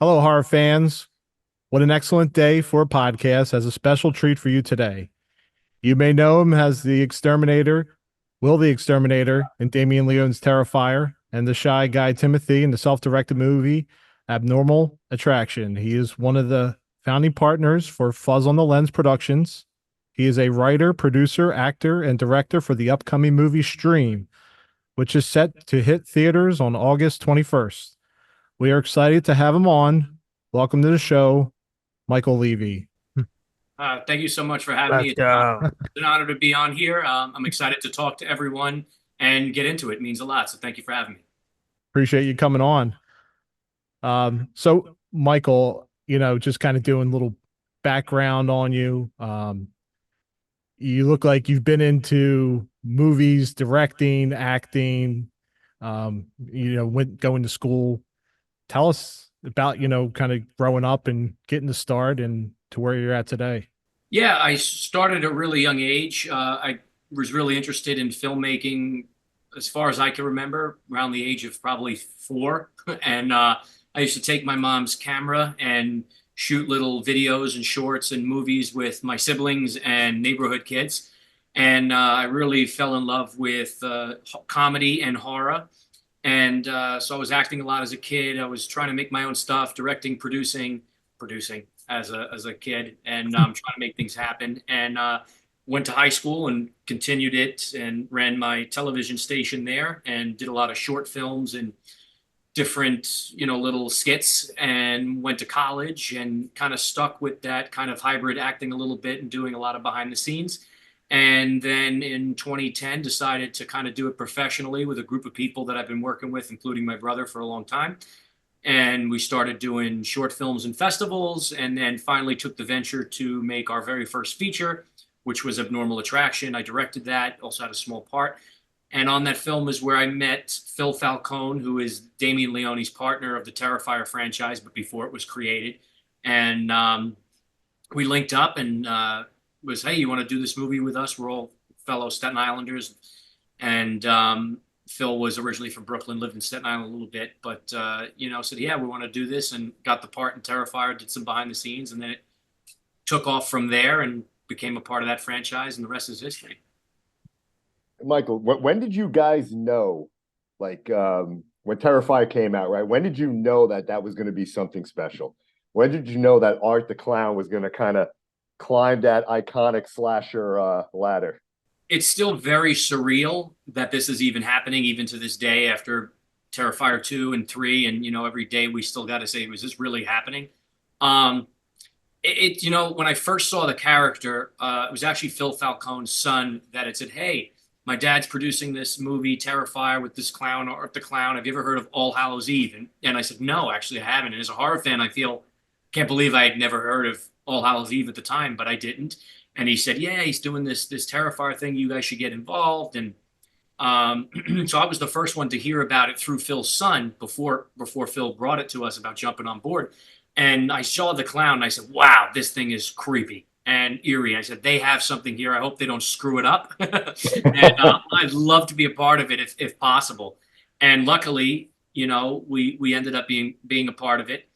Hello, horror fans. What an excellent day for a podcast has a special treat for you today. You may know him as the Exterminator, Will the Exterminator, in Damien Leone's Terrifier, and the shy guy Timothy in the self directed movie Abnormal Attraction. He is one of the founding partners for Fuzz on the Lens Productions. He is a writer, producer, actor, and director for the upcoming movie Stream, which is set to hit theaters on August 21st. We are excited to have him on. Welcome to the show, Michael Leavy. Thank you so much for having me. Let's go. It's an honor to be on here. I'm excited to talk to everyone and get into it. It means a lot. So thank you for having me. Appreciate you coming on. So Michael, just kind of doing a little background on you. You look like you've been into movies, directing, acting, went going to school. Tell us about, kind of growing up and getting the start and to where you're at today. Yeah, I started at a really young age. I was really interested in filmmaking as far as I can remember, around the age of probably 4. And I used to take my mom's camera and shoot little videos and shorts and movies with my siblings and neighborhood kids. And I really fell in love with comedy and horror. And so I was acting a lot as a kid. I was trying to make my own stuff, directing, producing as a kid, and trying to make things happen. And went to high school and continued it, and ran my television station there, and did a lot of short films and different, little skits. And went to college and kind of stuck with that kind of hybrid acting a little bit and doing a lot of behind the scenes. And then in 2010, decided to kind of do it professionally with a group of people that I've been working with, including my brother, for a long time. And we started doing short films and festivals, and then finally took the venture to make our very first feature, which was Abnormal Attraction. I directed that, also had a small part. And on that film is where I met Phil Falcone, who is Damien Leone's partner of the Terrifier franchise, but before it was created. And we linked up and was, hey, you want to do this movie with us? We're all fellow Staten Islanders. And Phil was originally from Brooklyn, lived in Staten Island a little bit, but, said, yeah, we want to do this, and got the part in Terrifier, did some behind the scenes, and then it took off from there and became a part of that franchise, and the rest is history. Michael, when did you guys know, like, when Terrifier came out, right? When did you know that that was going to be something special? When did you know that Art the Clown was going to kind of climb that iconic slasher ladder? It's still very surreal that this is even happening, even to this day, after Terrifier 2 and 3. And, every day we still got to say, was this really happening? When I first saw the character, it was actually Phil Falcone's son that had said, hey, my dad's producing this movie, Terrifier, with this clown, Art the Clown. Have you ever heard of All Hallows Eve? And I said, no, actually, I haven't. And as a horror fan, can't believe I had never heard of All Hallows Eve at the time, but I didn't. And he said, yeah, he's doing this Terrifier thing. You guys should get involved. And so I was the first one to hear about it through Phil's son before Phil brought it to us about jumping on board. And I saw the clown and I said, wow, this thing is creepy and eerie. I said, they have something here. I hope they don't screw it up. And I'd love to be a part of it if possible. And luckily, we ended up being a part of it,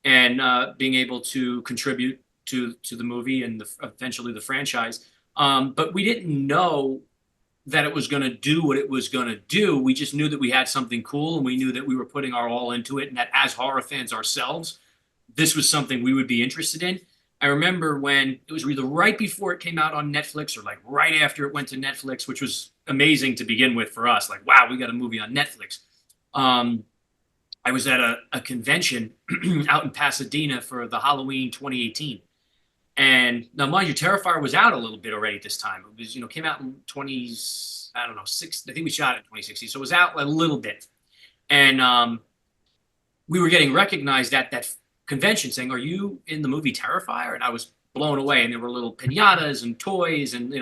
and being able to contribute to the movie and eventually the franchise. But we didn't know that it was going to do what it was going to do. We just knew that we had something cool, and we knew that we were putting our all into it, and that as horror fans ourselves, this was something we would be interested in. I remember when it was either right before it came out on Netflix or like right after it went to Netflix, which was amazing to begin with for us. Like, wow, we got a movie on Netflix. I was at a convention out in Pasadena for the Halloween 2018. And now, mind you, Terrifier was out a little bit already at this time. It was, came out in 6. I think we shot it in 2016. So it was out a little bit. And we were getting recognized at that convention saying, are you in the movie Terrifier? And I was blown away. And there were little pinatas and toys and,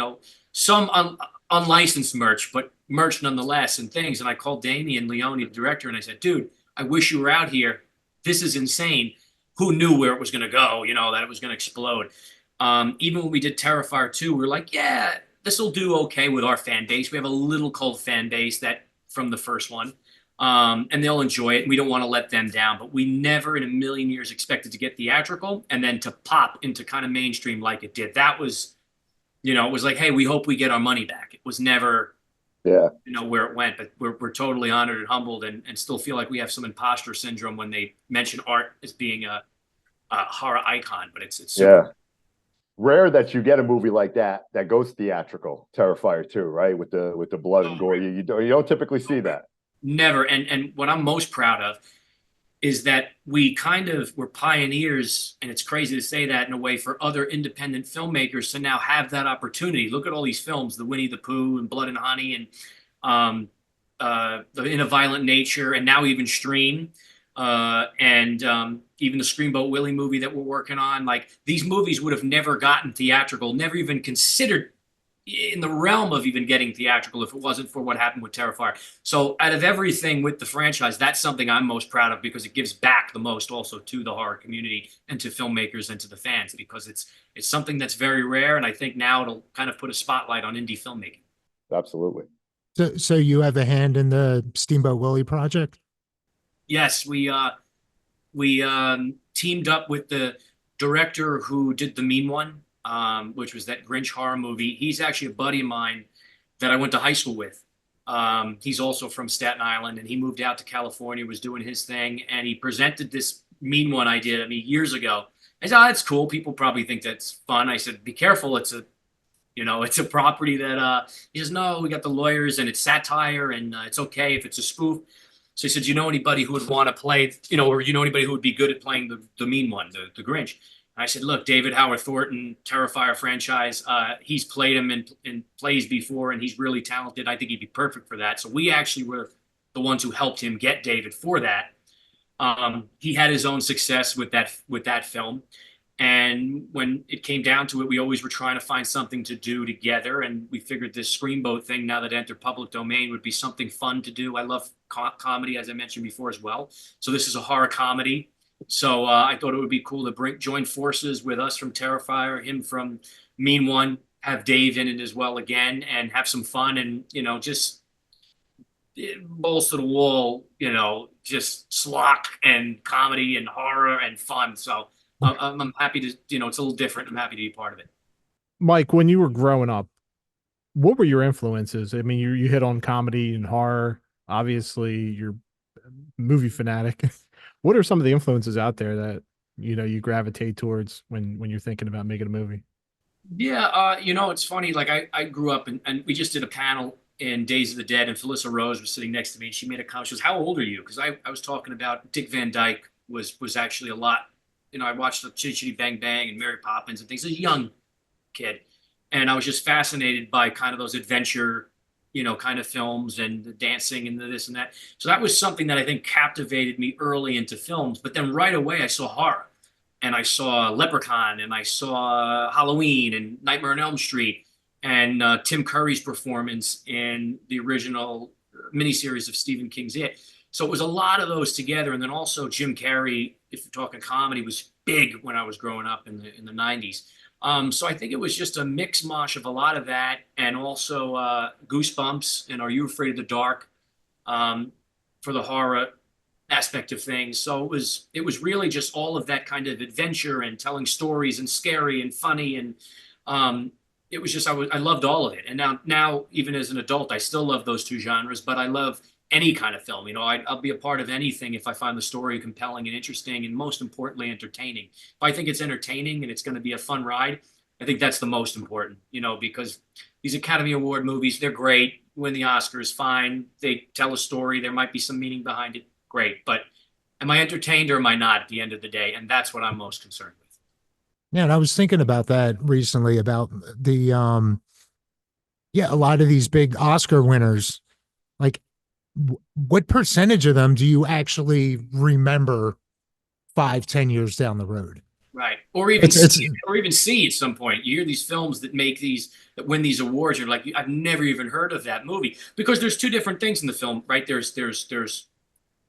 some unlicensed merch, but merch nonetheless, and things. And I called Damien Leone, the director, and I said, dude, I wish you were out here. This is insane. Who knew where it was going to go, that it was going to explode. Even when we did Terrifier 2, we were like, yeah, this will do okay with our fan base. We have a little cult fan base that from the first one. And they'll enjoy it. And we don't want to let them down, but we never in a million years expected to get theatrical and then to pop into kind of mainstream like it did. That was, it was like, hey, we hope we get our money back. It was never, Yeah. where it went, but we're totally honored and humbled, and still feel like we have some imposter syndrome when they mention art as being a horror icon, but it's super. Yeah. Rare that you get a movie like that goes theatrical. Terrifier 2, right? With the blood and gore. You don't typically see that. Never. And what I'm most proud of is that we kind of were pioneers, and it's crazy to say that in a way, for other independent filmmakers to now have that opportunity. Look at all these films, the Winnie the Pooh and Blood and Honey and the In a Violent Nature, and now even Stream, and even the Screamboat Willie movie that we're working on. Like, these movies would have never gotten theatrical, never even considered in the realm of even getting theatrical if it wasn't for what happened with Terrifier. So out of everything with the franchise, that's something I'm most proud of, because it gives back the most also to the horror community and to filmmakers and to the fans, because it's something that's very rare. And I think now it'll kind of put a spotlight on indie filmmaking. Absolutely. So you have a hand in the Steamboat Willie project? Yes, we teamed up with the director who did The Mean One, which was that Grinch horror movie. He's actually a buddy of mine that I went to high school with. He's also from Staten Island, and he moved out to California, was doing his thing, and he presented this Mean One idea to me years ago. I said, "Oh, that's cool. People probably think that's fun." I said, "Be careful. It's a property that." He says, "No, we got the lawyers, and it's satire, and it's okay if it's a spoof." So he said, "You know anybody who would want to play, or anybody who would be good at playing the Mean One, the Grinch?" I said, "Look, David Howard Thornton, Terrifier franchise. He's played him in plays before, and he's really talented. I think he'd be perfect for that." So we actually were the ones who helped him get David for that. He had his own success with that film, and when it came down to it, we always were trying to find something to do together. And we figured this Screamboat thing, now that it entered public domain, would be something fun to do. I love comedy, as I mentioned before, as well. So this is a horror comedy. So I thought it would be cool to join forces with us from Terrifier, him from Mean One, have Dave in it as well again, and have some fun, and just balls to the wall, just schlock and comedy and horror and fun. So I'm happy to, it's a little different. I'm happy to be part of it. Mike, when you were growing up, what were your influences? I mean, you hit on comedy and horror. Obviously, you're a movie fanatic. What are some of the influences out there that you gravitate towards when you're thinking about making a movie? Yeah, it's funny. Like, I grew up and we just did a panel in Days of the Dead, and Felissa Rose was sitting next to me, and she made a comment. She goes, "How old are you?" Because I was talking about Dick Van Dyke was actually a lot. I watched the Chitty Chitty Bang Bang and Mary Poppins and things as a young kid, and I was just fascinated by kind of those adventure, kind of films, and the dancing and the this and that. So that was something that I think captivated me early into films. But then right away I saw horror, and I saw Leprechaun, and I saw Halloween and Nightmare on Elm Street, and Tim Curry's performance in the original miniseries of Stephen King's It. So it was a lot of those together. And then also Jim Carrey, if you're talking comedy, was big when I was growing up in the 90s. So I think it was just a mix mosh of a lot of that, and also Goosebumps and Are You Afraid of the Dark, for the horror aspect of things. So it was really just all of that kind of adventure and telling stories and scary and funny, and it was just I loved all of it. And now even as an adult, I still love those two genres, but I love any kind of film. I'll be a part of anything if I find the story compelling and interesting, and most importantly, entertaining. If I think it's entertaining and it's going to be a fun ride, I think that's the most important, because these Academy Award movies, they're great. Win the Oscars, fine. They tell a story. There might be some meaning behind it. Great. But am I entertained or am I not at the end of the day? And that's what I'm most concerned with. Yeah, and I was thinking about that recently, about the a lot of these big Oscar winners, like what percentage of them do you actually remember 5-10 years down the road? Right. Or even see at some point. You hear these films that that win these awards, you're like, I've never even heard of that movie. Because there's two different things in the film, right? There's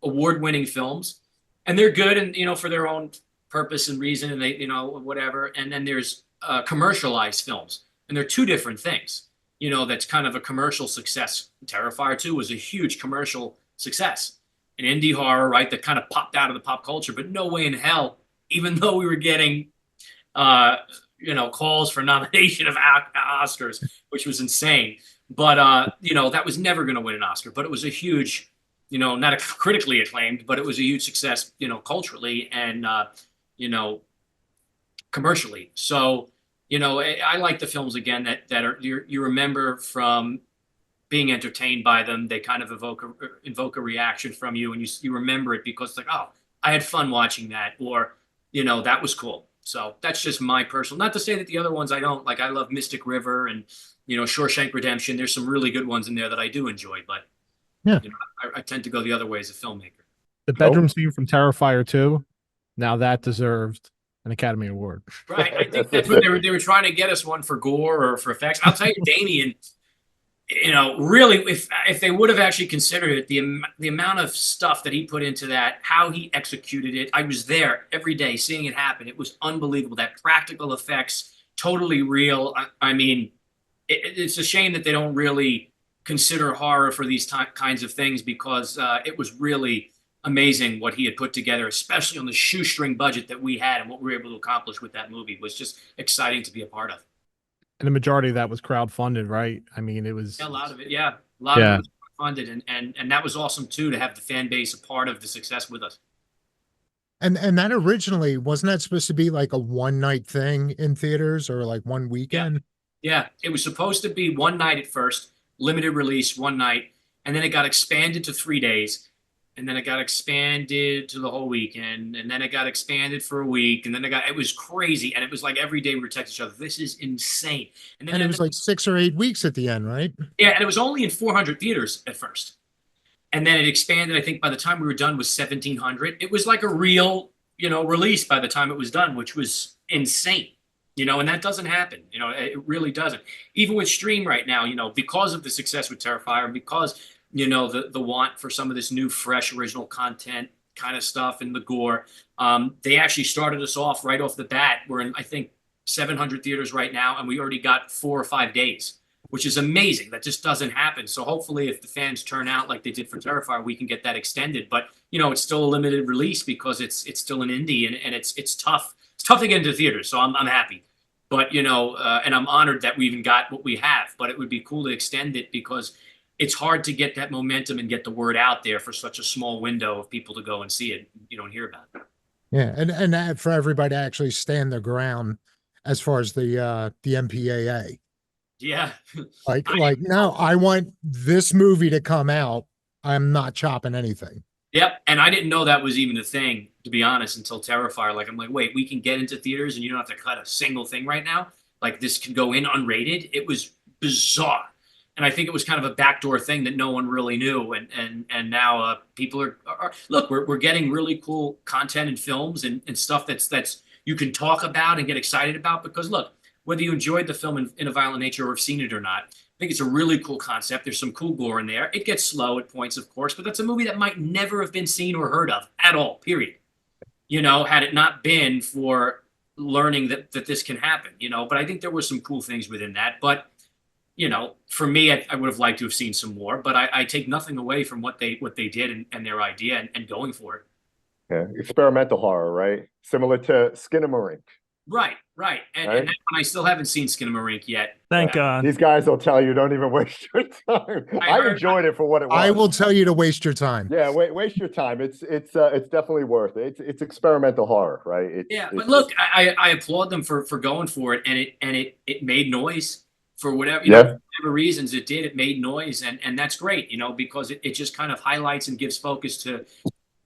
award-winning films, and they're good, and for their own purpose and reason, and they whatever. And then there's commercialized films, and they're two different things. That's kind of a commercial success. Terrifier 2 was a huge commercial success, an indie horror, right, that kind of popped out of the pop culture. But no way in hell, even though we were getting calls for nomination of Oscars, which was insane. But that was never going to win an Oscar. But it was a huge, not a critically acclaimed, but it was a huge success, culturally and commercially. So, I like the films again that are you remember from being entertained by them. They kind of invoke a reaction from you, and you remember it because it's like, oh, I had fun watching that, or that was cool. So that's just my personal. Not to say that the other ones I don't like. I love Mystic River and Shawshank Redemption. There's some really good ones in there that I do enjoy, but Yeah. I tend to go the other way as a filmmaker. The bedroom scene from Terrifier 2, now that deserved an Academy Award. Right. I think that's what they were trying to get us one for gore or for effects. I'll tell you, Damien, really, if they would have actually considered it, the amount of stuff that he put into that, how he executed it, I was there every day seeing it happen. It was unbelievable. That practical effects, totally real. I mean, it's a shame that they don't really consider horror for these kinds of things, because it was really amazing what he had put together, especially on the shoestring budget that we had, and what we were able to accomplish with that movie was just exciting to be a part of. And the majority of that was crowdfunded, right? I mean, it was a lot of it. Yeah. A lot of it was funded. And that was awesome too, to have the fan base a part of the success with us. And that originally, wasn't that supposed to be like a one night thing in theaters, or like one weekend? Yeah. It was supposed to be one night at first, limited release one night. And then it got expanded to 3 days. And then it got expanded to the whole weekend. And then it got expanded for a week. And then it was crazy. And it was like every day we were texting each other, this is insane. And then it was like 6 or 8 weeks at the end, right? Yeah. And it was only in 400 theaters at first. And then it expanded. I think by the time we were done was 1,700. It was like a real, release by the time it was done, which was insane, and that doesn't happen. It really doesn't. Even with stream right now, because of the success with Terrifier, because the want for some of this new, fresh, original content kind of stuff and the gore. They actually started us off right off the bat. We're in, I think, 700 theaters right now, and we already got 4 or 5 days, which is amazing. That just doesn't happen. So hopefully if the fans turn out like they did for Terrifier, we can get that extended. But, it's still a limited release because it's still an indie, and it's tough. It's tough to get into theaters, so I'm happy. But, and I'm honored that we even got what we have. But it would be cool to extend it, because it's hard to get that momentum and get the word out there for such a small window of people to go and see it, and hear about it. Yeah, and for everybody to actually stand their ground as far as the MPAA. Yeah. like no, I want this movie to come out. I'm not chopping anything. Yep. And I didn't know that was even a thing, to be honest, until Terrifier. Like, I'm like, wait, we can get into theaters and you don't have to cut a single thing right now? Like, this can go in unrated? It was bizarre. And I think it was kind of a backdoor thing that no one really knew. And now people are look, we're getting really cool content and films and stuff that's you can talk about and get excited about, because look, whether you enjoyed the film in a violent nature or have seen it or not, I think it's a really cool concept. There's some cool gore in there. It gets slow at points, of course, but that's a movie that might never have been seen or heard of at all, period. Had it not been for learning that this can happen, but I think there were some cool things within that. But, for me, I would have liked to have seen some more, but I take nothing away from what they did and their idea and going for it. Yeah, experimental horror, right? Similar to Skinamarink. Right. And that one, I still haven't seen Skinamarink yet. Thank God. These guys will tell you don't even waste your time. I enjoyed it for what it was. I will tell you to waste your time. Yeah, waste your time. It's definitely worth it. It's experimental horror, right? But look, I applaud them for going for it, and it made noise for whatever whatever reasons it did. It made noise, and that's great, because it just kind of highlights and gives focus to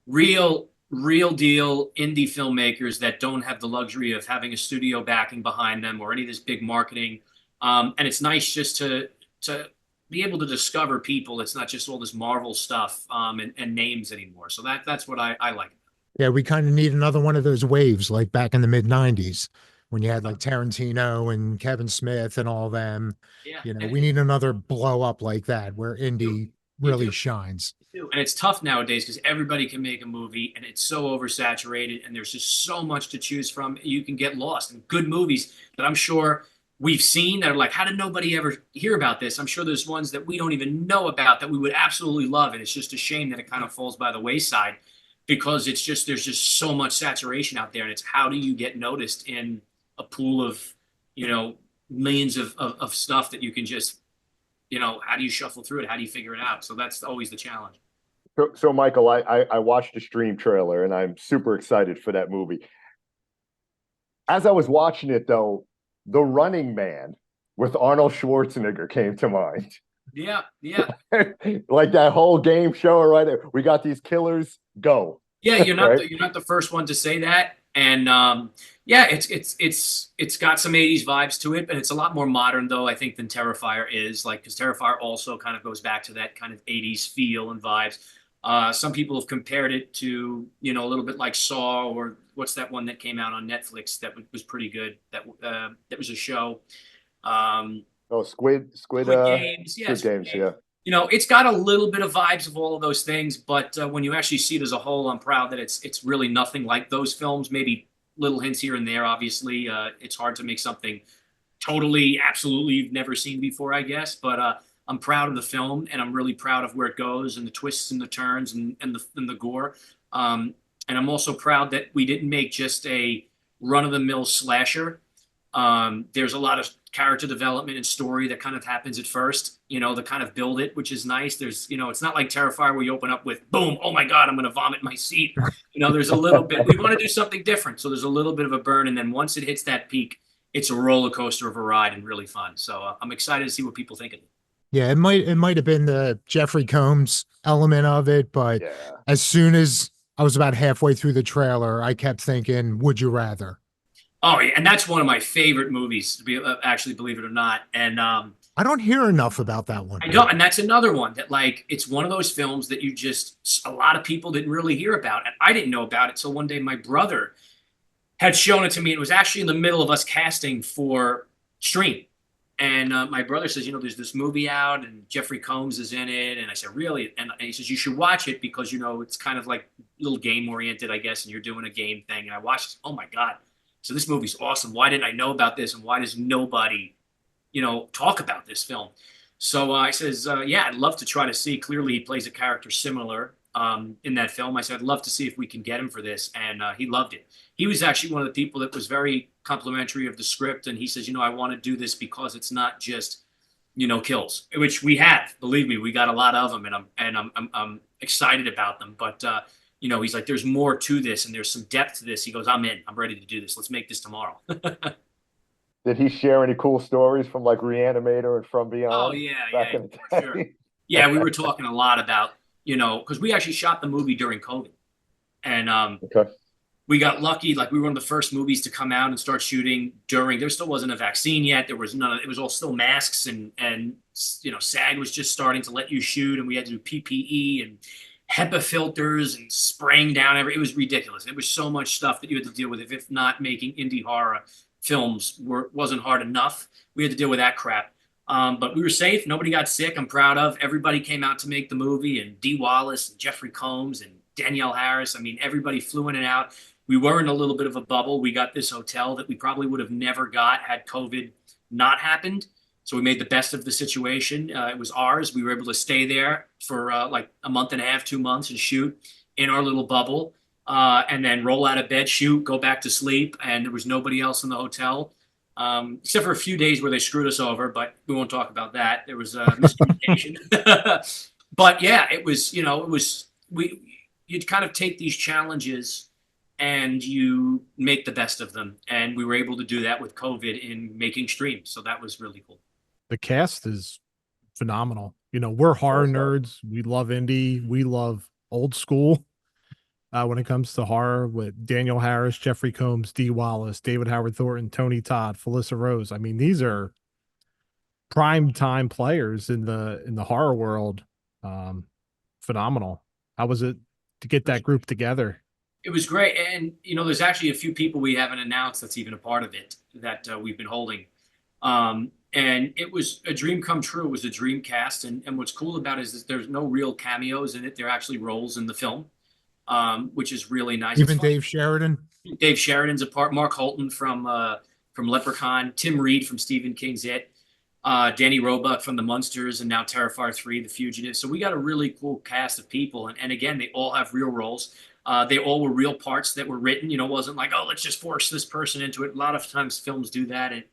real deal indie filmmakers that don't have the luxury of having a studio backing behind them or any of this big marketing. And it's nice just to be able to discover people. It's not just all this Marvel stuff and names anymore. So that's what I like. Yeah, we kind of need another one of those waves like back in the mid 90s when you had like Tarantino and Kevin Smith and all them. Yeah. We need another blow up like that where indie really shines. And it's tough nowadays because everybody can make a movie and it's so oversaturated and there's just so much to choose from. You can get lost in good movies that I'm sure, we've seen that are like, how did nobody ever hear about this? I'm sure there's ones that we don't even know about that we would absolutely love. And it's just a shame that it kind of falls by the wayside because it's just, there's just so much saturation out there. And it's how do you get noticed in a pool of, you know, millions of stuff that you can just, you know, how do you shuffle through it? How do you figure it out? So that's always the challenge. So Michael, I watched the stream trailer and I'm super excited for that movie. As I was watching it though, The Running Man with Arnold Schwarzenegger came to mind. Yeah, yeah. Like that whole game show right there. We got these killers, go. Yeah, you're not Right? you're not the first one to say that. And yeah, it's got some 80s vibes to it, but it's a lot more modern though, I think, than Terrifier is. Like, because Terrifier also kind of goes back to that kind of 80s feel and vibes. Some people have compared it to, you know, a little bit like Saw, or what's that one that came out on Netflix that was pretty good. That was a show. Oh, Squid Games, yeah, Squid Games, yeah. You know, it's got a little bit of vibes of all of those things, but when you actually see it as a whole, I'm proud that it's really nothing like those films. Maybe little hints here and there. Obviously, it's hard to make something totally, absolutely you've never seen before, I guess. But I'm proud of the film, and I'm really proud of where it goes and the twists and the turns and the gore. And I'm also proud that we didn't make just a run-of-the-mill slasher. There's a lot of character development and story that kind of happens at first, you know, to kind of build it, which is nice. There's, you know, it's not like Terrifier where you open up with boom, oh my God, I'm going to vomit in my seat. You know, there's a little bit, we want to do something different. So there's a little bit of a burn. And then once it hits that peak, it's a roller coaster of a ride and really fun. So I'm excited to see what people think of it. Yeah, it might have been the Jeffrey Combs element of it, but Yeah. as soon as I was about halfway through the trailer, I kept thinking, would you rather? Oh, yeah. And that's one of my favorite movies, to be actually, believe it or not. And I don't hear enough about that one. I don't, and that's another one that, like, it's one of those films that you just, a lot of people didn't really hear about, and I didn't know about it. So one day my brother had shown it to me. It was actually in the middle of us casting for Stream. And my brother says, you know, there's this movie out and Jeffrey Combs is in it. And I said, really? And he says, you should watch it because, you know, it's kind of like a little game oriented, I guess, and you're doing a game thing. And I watched it. Oh my God. So this movie's awesome. Why didn't I know about this? And why does nobody, you know, talk about this film? So I says, yeah, I'd love to try to see. Clearly, he plays a character similar in that film. I said, I'd love to see if we can get him for this. And he loved it. He was actually one of the people that was very complimentary of the script. And he says, you know, I want to do this because it's not just, you know, kills, which we have. Believe me, we got a lot of them, and I'm excited about them. But you know, he's like, there's more to this, and there's some depth to this. He goes, I'm in. I'm ready to do this. Let's make this tomorrow. Did he share any cool stories from like Reanimator and From Beyond? Oh yeah, back yeah, in the for sure. day? Yeah, we were talking a lot about, you know, because we actually shot the movie during COVID, and Okay. we got lucky. Like, we were one of the first movies to come out and start shooting during. There still wasn't a vaccine yet. There was none. It was all still masks, and you know, SAG was just starting to let you shoot, and we had to do PPE and HEPA filters and spraying down it was ridiculous. It was so much stuff that you had to deal with. If not, making indie horror films wasn't hard enough, we had to deal with that crap. But we were safe. Nobody got sick. I'm proud of. Everybody came out to make the movie, and Dee Wallace and Jeffrey Combs and Danielle Harris. I mean, everybody flew in and out. We were in a little bit of a bubble. We got this hotel that we probably would have never got had COVID not happened. So we made the best of the situation. It was ours. We were able to stay there for like a month and a half, 2 months, and shoot in our little bubble, and then roll out of bed, shoot, go back to sleep. And there was nobody else in the hotel, except for a few days where they screwed us over, but we won't talk about that. There was miscommunication. But yeah, it was, you know, you'd kind of take these challenges and you make the best of them. And we were able to do that with COVID in making streams. So that was really cool. The cast is phenomenal. You know, we're horror nerds. We love indie. We love old school. When it comes to horror, with Daniel Harris, Jeffrey Combs, Dee Wallace, David Howard Thornton, Tony Todd, Felissa Rose. I mean, these are prime time players in the horror world. Phenomenal. How was it to get that group together? It was great. And, you know, there's actually a few people we haven't announced that's even a part of it that we've been holding. And it was a dream come true. It was a dream cast. And what's cool about it is that there's no real cameos in it. They're actually roles in the film, which is really nice. Even Dave Sheridan. Dave Sheridan's a part. Mark Holton from from Leprechaun, Tim Reed from Stephen King's It, Danny Roebuck from The Munsters, and now Terrifier 3, The Fugitive. So we got a really cool cast of people. And again, they all have real roles. They all were real parts that were written. It wasn't like, oh, let's just force this person into it. A lot of times films do that. And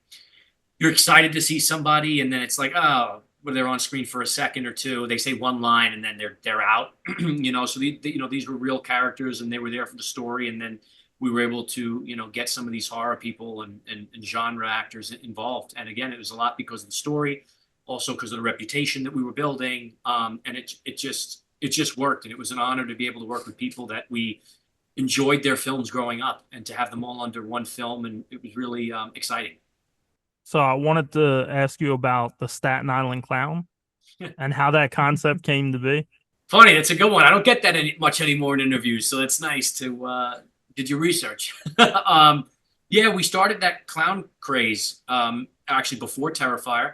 you're excited to see somebody, and then it's like, oh, well, they're on screen for a second or two. They say one line, and then they're out. So these were real characters, and they were there for the story. And then we were able to get some of these horror people and genre actors involved. And again, it was a lot because of the story, also because of the reputation that we were building. And it just worked, and it was an honor to be able to work with people that we enjoyed their films growing up, and to have them all under one film, and it was really exciting. So I wanted to ask you about the Staten Island Clown and how that concept came to be. Funny, that's a good one. I don't get that much anymore in interviews, so it's nice to did your research. Yeah, we started that clown craze actually before Terrifier,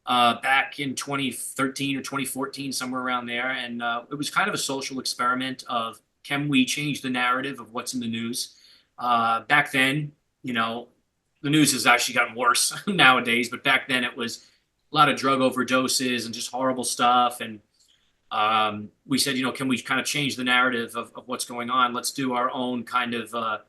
back in 2013 or 2014, somewhere around there. And it was kind of a social experiment of, can we change the narrative of what's in the news? Back then, the news has actually gotten worse nowadays, but back then it was a lot of drug overdoses and just horrible stuff. And we said, can we kind of change the narrative of what's going on? Let's do our own kind of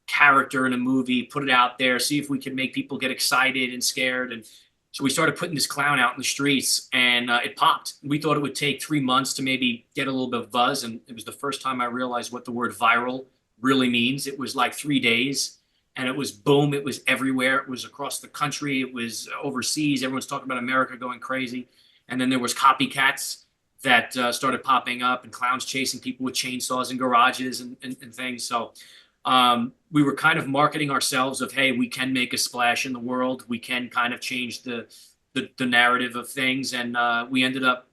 character in a movie, put it out there, see if we can make people get excited and scared. And so we started putting this clown out in the streets, and it popped. We thought it would take 3 months to maybe get a little bit of buzz. And it was the first time I realized what the word viral really means. It was like 3 days. And it was boom, it was everywhere. It was across the country. It was overseas. Everyone's talking about America going crazy. And then there was copycats that started popping up, and clowns chasing people with chainsaws in garages and things. So we were kind of marketing ourselves of, hey, we can make a splash in the world. We can kind of change the narrative of things. And we ended up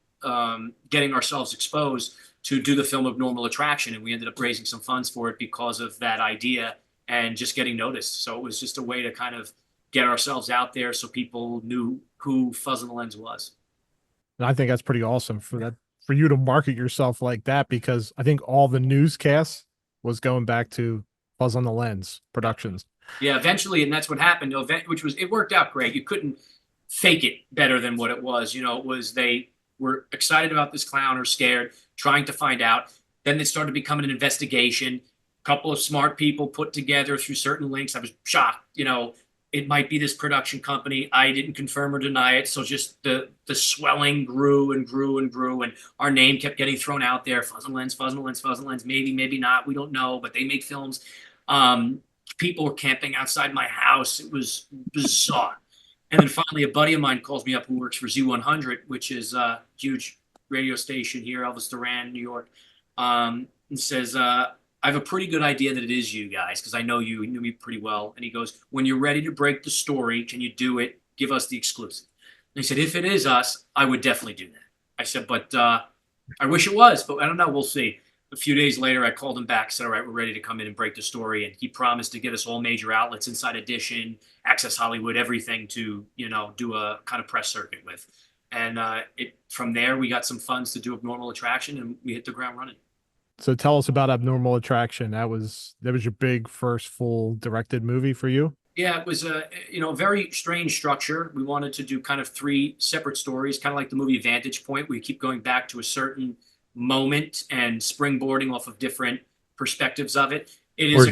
getting ourselves exposed to do the film Abnormal Attraction. And we ended up raising some funds for it because of that idea, and just getting noticed. So it was just a way to kind of get ourselves out there so people knew who Fuzz on the Lens was. And I think that's pretty awesome for you to market yourself like that, because I think all the newscasts was going back to Fuzz on the Lens Productions. Yeah, eventually, and that's what happened, it worked out great. You couldn't fake it better than what it was. It was, they were excited about this clown or scared, trying to find out. Then it started becoming an investigation. Couple of smart people put together through certain links. I was shocked, it might be this production company. I didn't confirm or deny it. So just the swelling grew and grew and grew, and our name kept getting thrown out there. Fuzz on the Lens, Fuzz on the Lens, Fuzz on the Lens. Maybe, maybe not. We don't know, but they make films. People were camping outside my house. It was bizarre. And then finally, a buddy of mine calls me up who works for Z100, which is a huge radio station here, Elvis Duran, New York, and says, I have a pretty good idea that it is you guys, because I know you knew me pretty well. And he goes, when you're ready to break the story, can you do it? Give us the exclusive. And he said, if it is us, I would definitely do that. I said, but I wish it was, but I don't know. We'll see. A few days later, I called him back, said, all right, we're ready to come in and break the story. And he promised to get us all major outlets, Inside Edition, Access Hollywood, everything to, do a kind of press circuit with. And from there, we got some funds to do Abnormal Attraction, and we hit the ground running. So tell us about Abnormal Attraction. That was your big first full directed movie for you? Yeah, it was a very strange structure. We wanted to do kind of 3 separate stories, kind of like the movie Vantage Point, where you keep going back to a certain moment and springboarding off of different perspectives of it. It is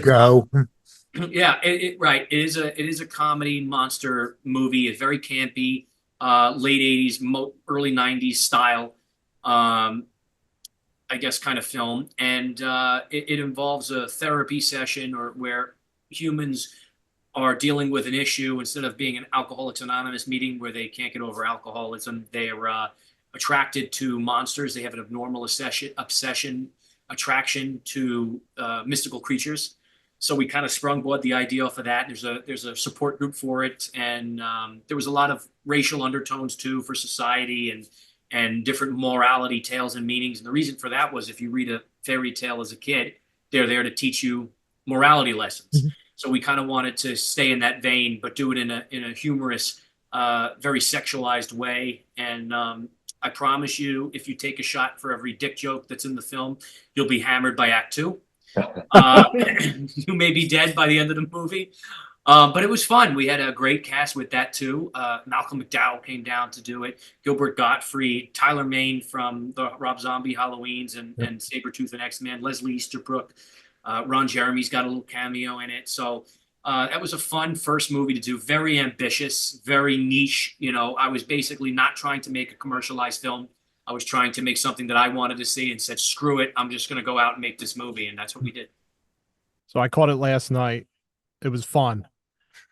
Yeah, right. It is a comedy monster movie. It's very campy, late 80s, early 90s style. I guess, kind of film. And it involves a therapy session, or where humans are dealing with an issue. Instead of being an Alcoholics Anonymous meeting where they can't get over alcoholism, they are attracted to monsters. They have an abnormal attraction to mystical creatures. So we kind of sprung the idea off of that. There's a support group for it. And there was a lot of racial undertones too, for society, and different morality tales and meanings. And the reason for that was, if you read a fairy tale as a kid, they're there to teach you morality lessons. Mm-hmm. So we kind of wanted to stay in that vein, but do it in a humorous, very sexualized way. And I promise you, if you take a shot for every dick joke that's in the film, you'll be hammered by Act 2. You may be dead by the end of the movie. But it was fun. We had a great cast with that too. Malcolm McDowell came down to do it. Gilbert Gottfried, Tyler Mane from the Rob Zombie Halloweens and Sabretooth and X-Men, Leslie Easterbrook, Ron Jeremy's got a little cameo in it. So that was a fun first movie to do. Very ambitious, very niche. You know, I was basically not trying to make a commercialized film. I was trying to make something that I wanted to see and said, screw it, I'm just going to go out and make this movie. And that's what we did. So I caught it last night. It was fun.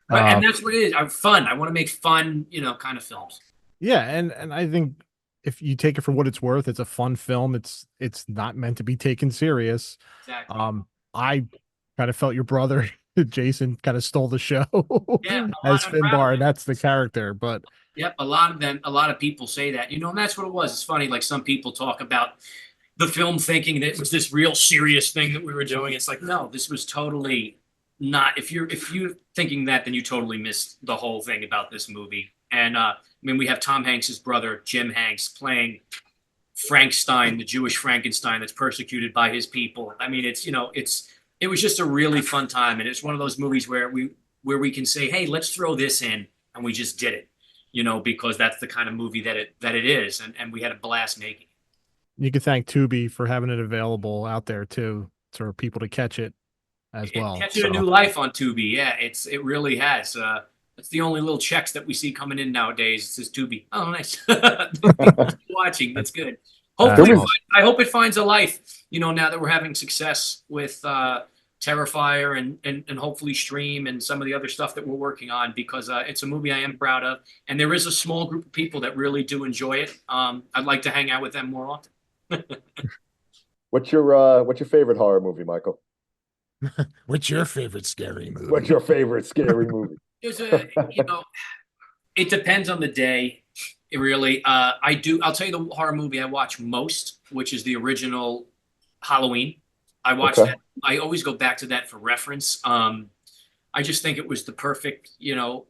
And that's what it is. Fun. I want to make fun, you know, kind of films. Yeah, and I think if you take it for what it's worth, it's a fun film. It's not meant to be taken serious. Exactly. I kind of felt your brother Jason kind of stole the show Yeah, as Finbar, and that's the character. But yep, a lot of people say that, you know, and that's what it was. It's funny, like some people talk about the film thinking that it was this real serious thing that we were doing. It's like, no, this was totally not. If you're thinking that, then you totally missed the whole thing about this movie. And I mean, we have Tom Hanks's brother, Jim Hanks, playing Frankenstein, the Jewish Frankenstein that's persecuted by his people. I mean, it's, you know, it was just a really fun time. And it's one of those movies where we can say, hey, let's throw this in. And we just did it, you know, because that's the kind of movie that it is. And we had a blast making it. You can thank Tubi for having it available out there too, for people to catch it as well. Catching a new life on Tubi. Yeah, it really has. It's the only little checks that we see coming in nowadays. It says Tubi. Oh, nice. Watching. That's good. Hopefully, I hope it finds a life, you know, now that we're having success with Terrifier and hopefully Stream and some of the other stuff that we're working on, because it's a movie I am proud of. And there is a small group of people that really do enjoy it. I'd like to hang out with them more often. What's your favorite horror movie, Michael? What's your favorite scary movie? What's your favorite scary movie? There's you know, it depends on the day. It really, I'll tell you the horror movie I watch most, which is the original Halloween. I watch that. I always go back to that for reference. I just think it was the perfect, you know,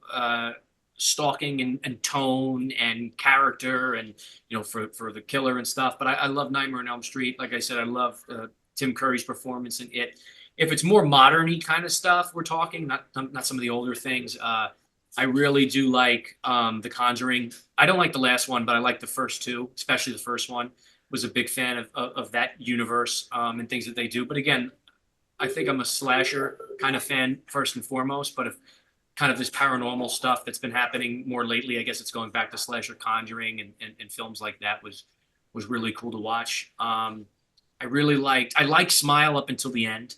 stalking and tone and character, and, you know, for the killer and stuff. But I love Nightmare on Elm Street. Like I said, I love Tim Curry's performance in it. If it's more modern-y kind of stuff, we're talking, not some of the older things. I really do like The Conjuring. I don't like the last one, but I like the first two, especially the first one. Was a big fan of that universe and things that they do. But again, I think I'm a slasher kind of fan first and foremost. But if kind of this paranormal stuff that's been happening more lately, I guess it's going back to slasher, Conjuring, and films like that was really cool to watch. I like Smile up until the end.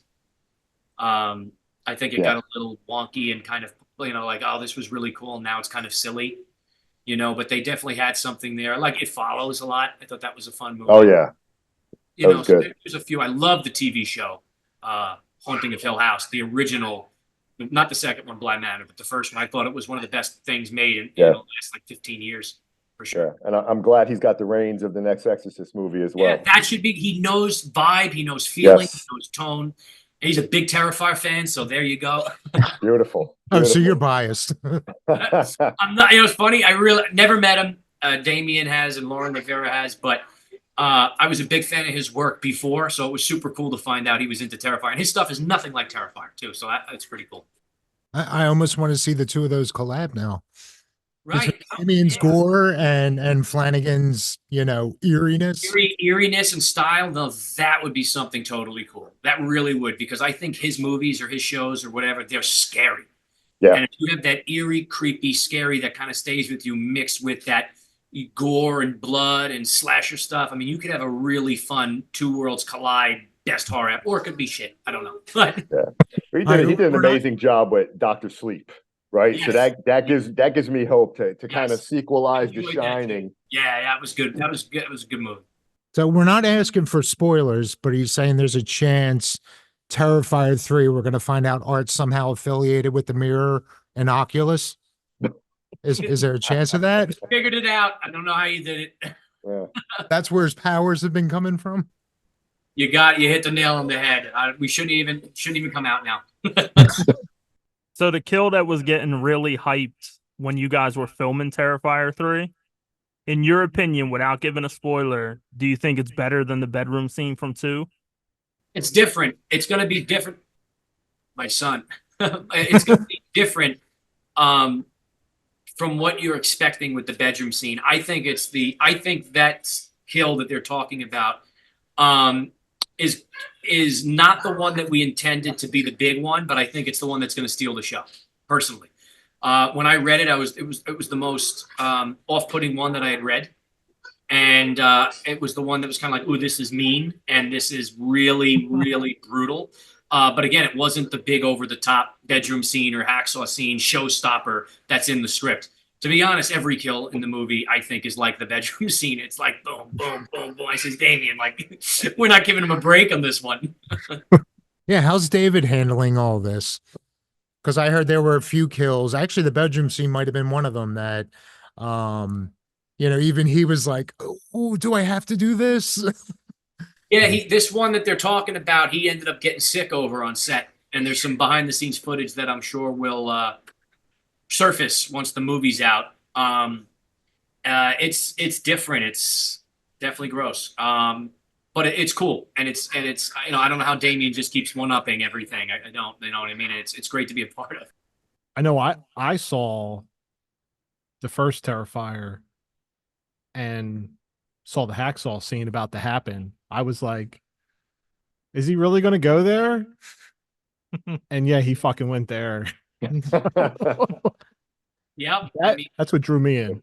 I think it got a little wonky and kind of, you know, like, oh, this was really cool. Now it's kind of silly, you know, but they definitely had something there. Like It Follows a lot. I thought that was a fun movie. Oh yeah. You know, so there's a few. I love the TV show, Haunting of Hill House, the original, not the second one, Bly Manor, but the first one. I thought it was one of the best things made in the last like 15 years. For sure. Yeah, and I'm glad he's got the reins of the next Exorcist movie as well. Yeah, that should be. He knows vibe. He knows feeling. He knows tone. He's a big Terrifier fan, so there you go. Beautiful. Oh, so you're biased. I'm not. You know, it's funny. I really never met him. Damien has, and Lauren Rivera has, but I was a big fan of his work before, so it was super cool to find out he was into Terrifier. And his stuff is nothing like Terrifier, too, so that's pretty cool. I almost want to see the two of those collab now. Right. Damien's gore and Flanagan's, you know, eeriness. Eeriness and style, no, that would be something totally cool. That really would, because I think his movies or his shows or whatever, they're scary. Yeah. And if you have that eerie, creepy, scary that kind of stays with you mixed with that gore and blood and slasher stuff, I mean, you could have a really fun two worlds collide best horror app, or it could be shit. I don't know. But he did an amazing job with Dr. Sleep. Right, yes. So that gives me hope to kind of sequelize The Shining. Yeah, that was good. That was good. It was a good movie. So we're not asking for spoilers, but he's saying there's a chance Terrifier 3, we're going to find out Art's somehow affiliated with the Mirror and Oculus. Is there a chance of that? Figured it out. I don't know how you did it. Yeah. That's where his powers have been coming from. You hit the nail on the head. We shouldn't even come out now. So the kill that was getting really hyped when you guys were filming Terrifier 3, in your opinion, without giving a spoiler, do you think it's better than the bedroom scene from 2? It's different. It's going to be different. My son. It's going to be different from what you're expecting with the bedroom scene. I think that kill that they're talking about is not the one that we intended to be the big one, but I think it's the one that's going to steal the show. Personally, when I read it, it was the most off-putting one that I had read, and it was the one that was kind of like, "Ooh, this is mean, and this is really, really brutal." But again, it wasn't the big over-the-top bedroom scene or hacksaw scene showstopper that's in the script. To be honest, every kill in the movie, I think, is like the bedroom scene. It's like boom, boom, boom, boom. I says, Damien, like, we're not giving him a break on this one. Yeah, how's David handling all this? Because I heard there were a few kills. Actually, the bedroom scene might have been one of them that, even he was like, "Oh, do I have to do this?" Yeah, this one that they're talking about, he ended up getting sick over on set, and there's some behind-the-scenes footage that I'm sure will surface once the movie's out. It's different. It's definitely gross. But it's cool, and it's I don't know how Damien just keeps one-upping everything. I don't, you know what I mean? It's great to be a part of. I know I saw the first Terrifier and saw the hacksaw scene about to happen. I was like, is he really going to go there? And yeah, he fucking went there. Yeah, That's what drew me in.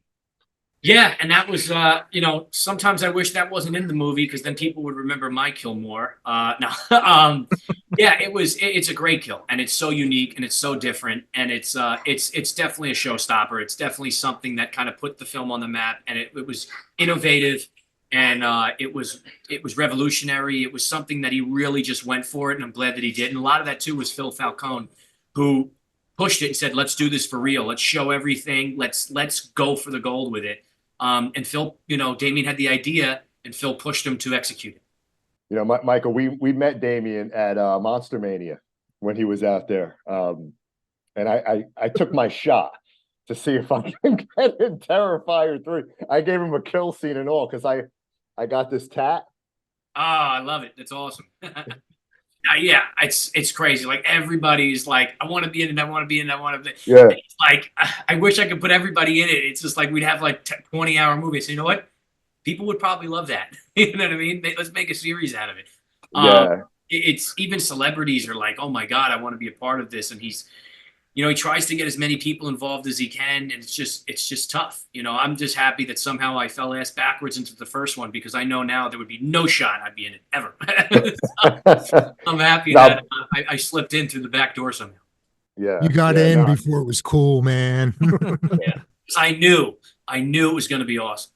yeah, and that was sometimes I wish that wasn't in the movie because then people would remember my kill more. No, yeah, it's a great kill, and it's so unique and it's so different, and it's definitely a showstopper. It's definitely something that kind of put the film on the map, and it was innovative, and it was revolutionary. It was something that he really just went for it, and I'm glad that he did. And a lot of that too was Phil Falcone, who pushed it and said, "Let's do this for real. Let's show everything. Let's go for the gold with it." And Phil, Damien had the idea, and Phil pushed him to execute it. Michael, we met Damien at Monster Mania when he was out there, and I took my shot to see if I can get in Terrifier 3. I gave him a kill scene and all because I got this tat. Oh, I love it. That's awesome. Yeah, it's crazy. Like everybody's like, I want to be in it. I want to be in it. I want to be. Yeah. It's like I wish I could put everybody in it. It's just like we'd have like 20-hour movies. So you know what? People would probably love that. You know what I mean? Let's make a series out of it. Yeah. It's even celebrities are like, oh my God, I want to be a part of this. And he's, he tries to get as many people involved as he can, and it's just tough. I'm just happy that somehow I fell ass backwards into the first one because I know now there would be no shot I'd be in it ever. So, I'm happy that I slipped in through the back door somehow. Yeah, you got in before it was cool, man. Yeah, I knew it was going to be awesome.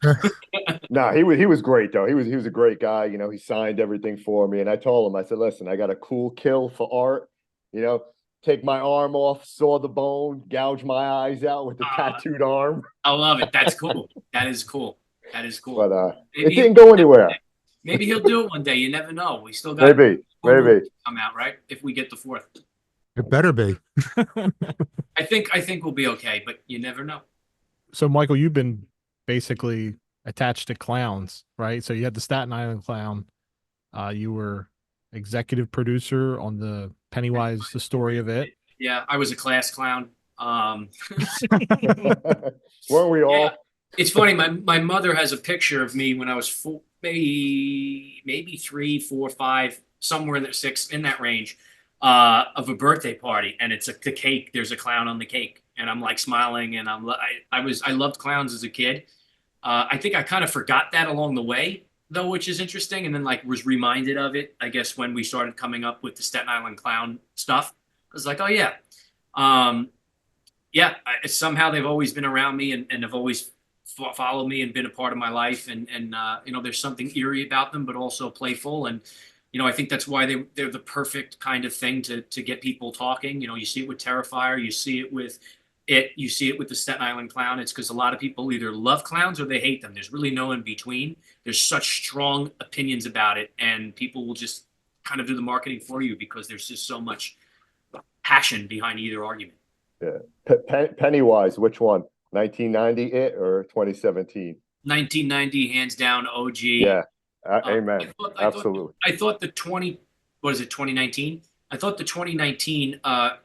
No, he was great though. He was a great guy. He signed everything for me, and I told him, I said, listen, I got a cool kill for art. Take my arm off, saw the bone, gouge my eyes out with the tattooed arm. I love it. That's cool. That is cool. But it didn't go anywhere. Maybe he'll do it one day. You never know. We still got maybe come out, right? If we get the 4th. It better be. I think we'll be okay, but you never know. So Michael, you've been basically attached to clowns, right? So you had the Staten Island Clown. You were executive producer on the Pennywise, the story of it. Yeah, I was a class clown. Weren't we all? Yeah. It's funny. My mother has a picture of me when I was maybe 3, 4, 5, somewhere in the 6 in that range, of a birthday party, and it's the cake. There's a clown on the cake, and I'm like smiling, and I loved clowns as a kid. I think I kind of forgot that along the way, though, which is interesting, and then was reminded of it, I guess, when we started coming up with the Staten Island Clown stuff. I was like, oh yeah. Somehow they've always been around me and have always followed me and been a part of my life, and there's something eerie about them, but also playful, and I think that's why they're the perfect kind of thing to get people talking. You see it with Terrifier, you see it with the Staten Island Clown. It's because a lot of people either love clowns or they hate them. There's really no in between. There's such strong opinions about it, and people will just kind of do the marketing for you because there's just so much passion behind either argument. Yeah. Pennywise, which one? 1990 it or 2017? 1990, hands down, OG. Yeah. Amen. Absolutely. I thought the 2019? I thought the 2019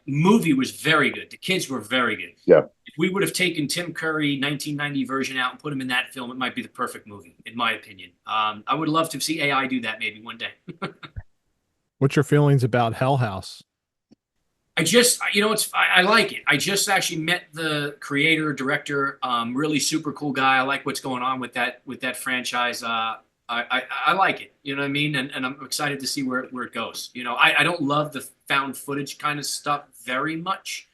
movie was very good. The kids were very good. Yeah. If we would have taken Tim Curry 1990 version out and put him in that film, it might be the perfect movie, in my opinion. I would love to see AI do that maybe one day. What's your feelings about Hell House? I like it. I just actually met the creator, director, really super cool guy. I like what's going on with that franchise. I like it. You know what I mean? And I'm excited to see where it goes. I don't love the found footage kind of stuff very much.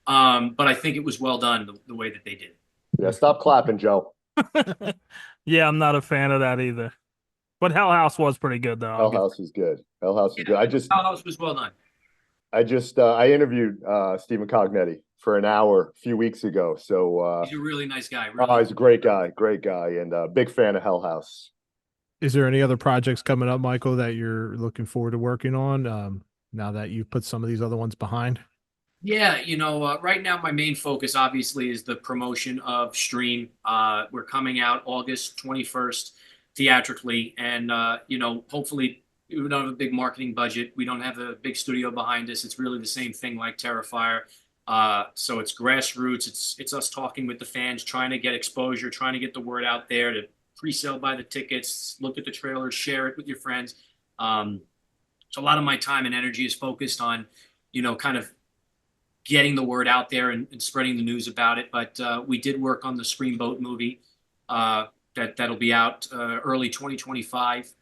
But I think it was well done the way that they did. Yeah, stop clapping, Joe. Yeah, I'm not a fan of that either. But Hell House was pretty good though. Hell House is good. Hell House is good. House was well done. I interviewed Stephen Cognetti for an hour a few weeks ago. So He's a really nice guy. he's a great guy, and big fan of Hell House. Is there any other projects coming up, Michael, that you're looking forward to working on now that you've put some of these other ones behind? Yeah, right now my main focus obviously is the promotion of Stream. We're coming out August 21st theatrically, and hopefully we don't have a big marketing budget. We don't have a big studio behind us. It's really the same thing like Terrifier. So it's grassroots. It's us talking with the fans, trying to get exposure, trying to get the word out there, to pre-sale, buy the tickets, look at the trailers, share it with your friends. So a lot of my time and energy is focused on, kind of getting the word out there and spreading the news about it. But we did work on the Screamboat movie that'll be out early 2025.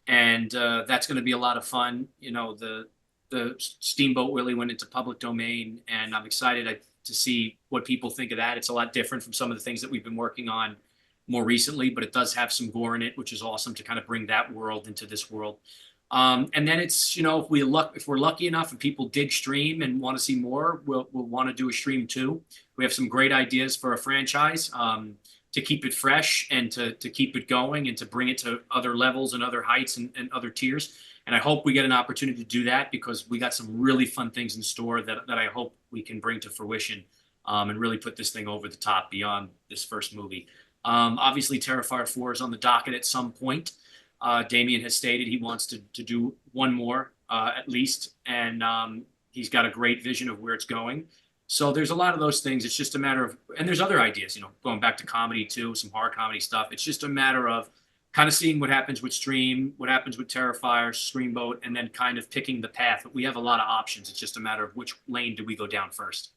And that's going to be a lot of fun. The Steamboat Willie went into public domain, and I'm excited to see what people think of that. It's a lot different from some of the things that we've been working on more recently, but it does have some gore in it, which is awesome to kind of bring that world into this world. And then it's, if we're lucky enough and people dig Stream and want to see more, we'll want to do a Stream 2. We have some great ideas for a franchise to keep it fresh and to keep it going and to bring it to other levels and other heights and other tiers. And I hope we get an opportunity to do that, because we got some really fun things in store that I hope we can bring to fruition and really put this thing over the top beyond this first movie. Obviously, Terrifier 4 is on the docket at some point. Damien has stated he wants to do one more at least, and he's got a great vision of where it's going. So there's a lot of those things. It's just a matter of, and there's other ideas, going back to comedy too, some horror comedy stuff. It's just a matter of kind of seeing what happens with Stream, what happens with Terrifier, Screamboat, and then kind of picking the path. We have a lot of options. It's just a matter of which lane do we go down first.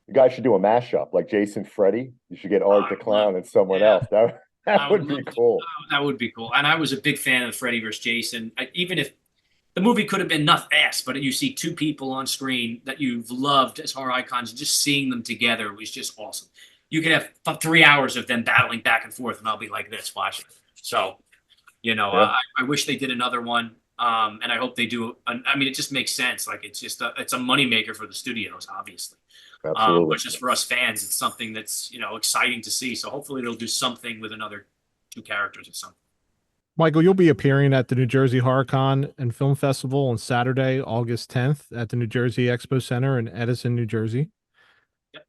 You guys should do a mashup like Jason Freddy. You should get Art the Clown and someone else. That would be cool. That would be cool. And I was a big fan of Freddy vs. Jason. Even if the movie could have been nothing else, but you see two people on screen that you've loved as horror icons, and just seeing them together was just awesome. You could have 3 hours of them battling back and forth, and I'll be like this watching. So, I wish they did another one, and I hope they do. It just makes sense. Like it's a moneymaker for the studios, obviously. Absolutely. But just for us fans, it's something that's exciting to see. So hopefully they'll do something with another two characters or something. Michael, you'll be appearing at the New Jersey HorrorCon and Film Festival on Saturday, August 10th at the New Jersey Expo Center in Edison, New Jersey. Yep.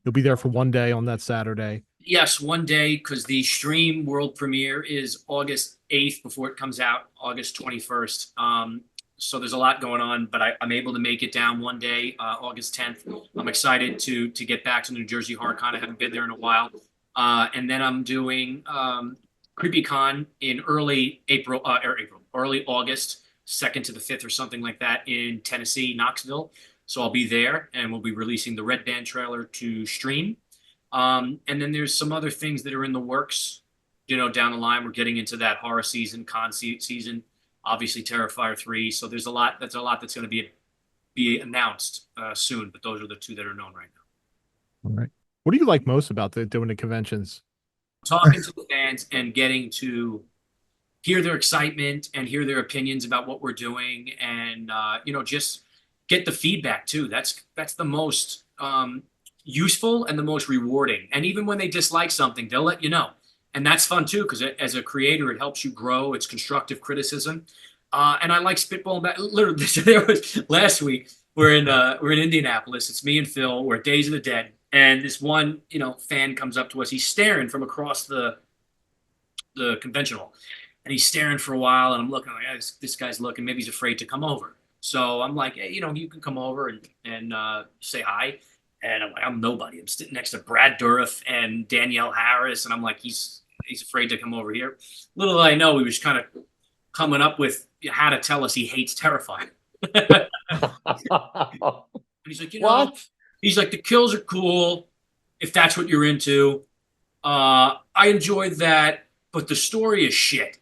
You'll be there for one day on that Saturday. Yes, one day, because the Stream world premiere is August 8th before it comes out, August 21st. So there's a lot going on, but I'm able to make it down one day, August 10th. I'm excited to get back to New Jersey HorrorCon. I haven't been there in a while. And then I'm doing CreepyCon in early August, 2nd to the 5th or something like that in Tennessee, Knoxville. So I'll be there, and we'll be releasing the Red Band trailer to Stream. And then there's some other things that are in the works, down the line. We're getting into that horror season, season. Obviously, Terrifier 3. So there's a lot that's going to be announced soon. But those are the two that are known right now. All right. What do you like most about doing the conventions? Talking to the fans and getting to hear their excitement and hear their opinions about what we're doing, and just get the feedback too. That's the most useful and the most rewarding. And even when they dislike something, they'll let you know. And that's fun too, because as a creator, it helps you grow. It's constructive criticism. And I like spitballing back. Literally, there was last week, we're in Indianapolis. It's me and Phil. We're at Days of the Dead. And this one, fan comes up to us. He's staring from across the convention hall. And he's staring for a while. And I'm looking like, this guy's looking. Maybe he's afraid to come over. So I'm like, hey, you can come over and say hi. And I'm like, I'm nobody. I'm sitting next to Brad Dourif and Danielle Harris, and I'm like, he's afraid to come over here. Little did I know, he was kind of coming up with how to tell us he hates Terrifier. He's like, What? he's like, the kills are cool if that's what you're into. I enjoyed that, but the story is shit.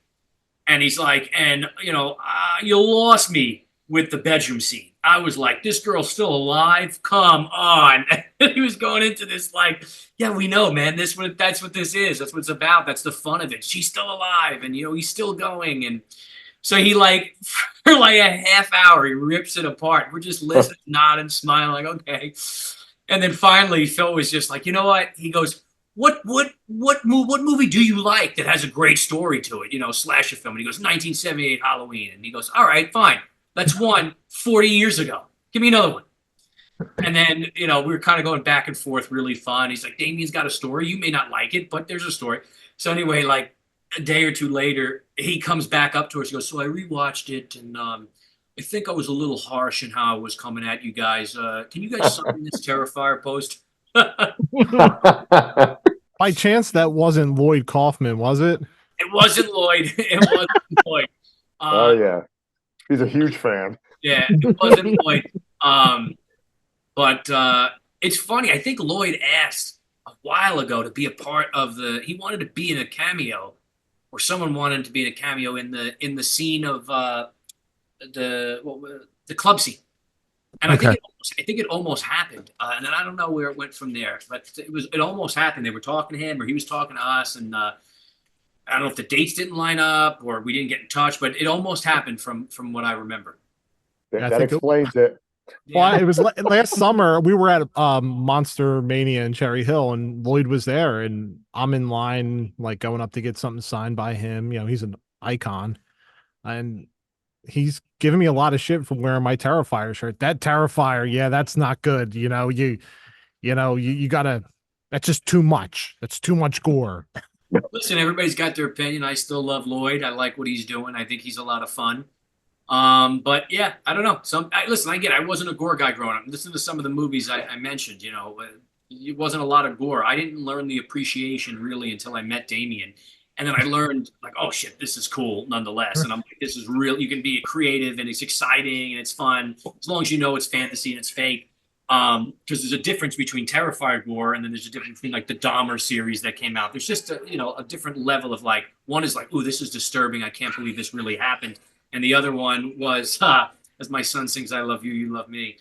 And he's like, and you lost me with the bedroom scene. I was like, this girl's still alive. Come on. He was going into this like, yeah, we know, man. That's what this is. That's what it's about. That's the fun of it. She's still alive, and he's still going. And so he like for like a half hour, he rips it apart. We're just listening, nodding, smiling, like, okay. And then finally, Phil was just like, you know what? He goes, what movie do you like that has a great story to it? Slasher film. And he goes, 1978 Halloween. And he goes, all right, fine. That's one 40 years ago. Give me another one. And then, we were kind of going back and forth, really fun. He's like, Damien's got a story. You may not like it, but there's a story. So anyway, like a day or two later, he comes back up to us. He goes, so I rewatched it, and I think I was a little harsh in how I was coming at you guys. Can you guys sign this Terrifier post? By chance, that wasn't Lloyd Kaufman, was it? It wasn't Lloyd. It wasn't Lloyd. Oh yeah, he's a huge fan. Yeah, it wasn't Lloyd. But it's funny. I think Lloyd asked a while ago to be a part of he wanted to be in a cameo, or someone wanted him to be in a cameo in the scene of the club scene. And Okay. I think it almost happened. And then I don't know where it went from there, but it almost happened. They were talking to him, or he was talking to us, and I don't know if the dates didn't line up or we didn't get in touch, but it almost happened from what I remember. Yeah, I That think explains it. Well, it was last summer. We were at Monster Mania in Cherry Hill, and Lloyd was there, and I'm in line, like going up to get something signed by him. He's an icon, and he's giving me a lot of shit for wearing my Terrifier shirt. That Terrifier, yeah, that's not good. You gotta. That's just too much. That's too much gore. Listen, everybody's got their opinion. I still love Lloyd. I like what he's doing. I think he's a lot of fun. But yeah, I don't know. Listen, I wasn't a gore guy growing up. Listen to some of the movies I mentioned. It wasn't a lot of gore. I didn't learn the appreciation really until I met Damien. And then I learned, like, oh shit, this is cool nonetheless. And I'm like, this is real. You can be creative, and it's exciting, and it's fun, as long as you know it's fantasy and it's fake. Because there's a difference between Terrifier gore, and then there's a difference between like the Dahmer series that came out. There's just a different level of like, one is like, ooh, this is disturbing. I can't believe this really happened. And the other one was, as my son sings, I love you, you love me.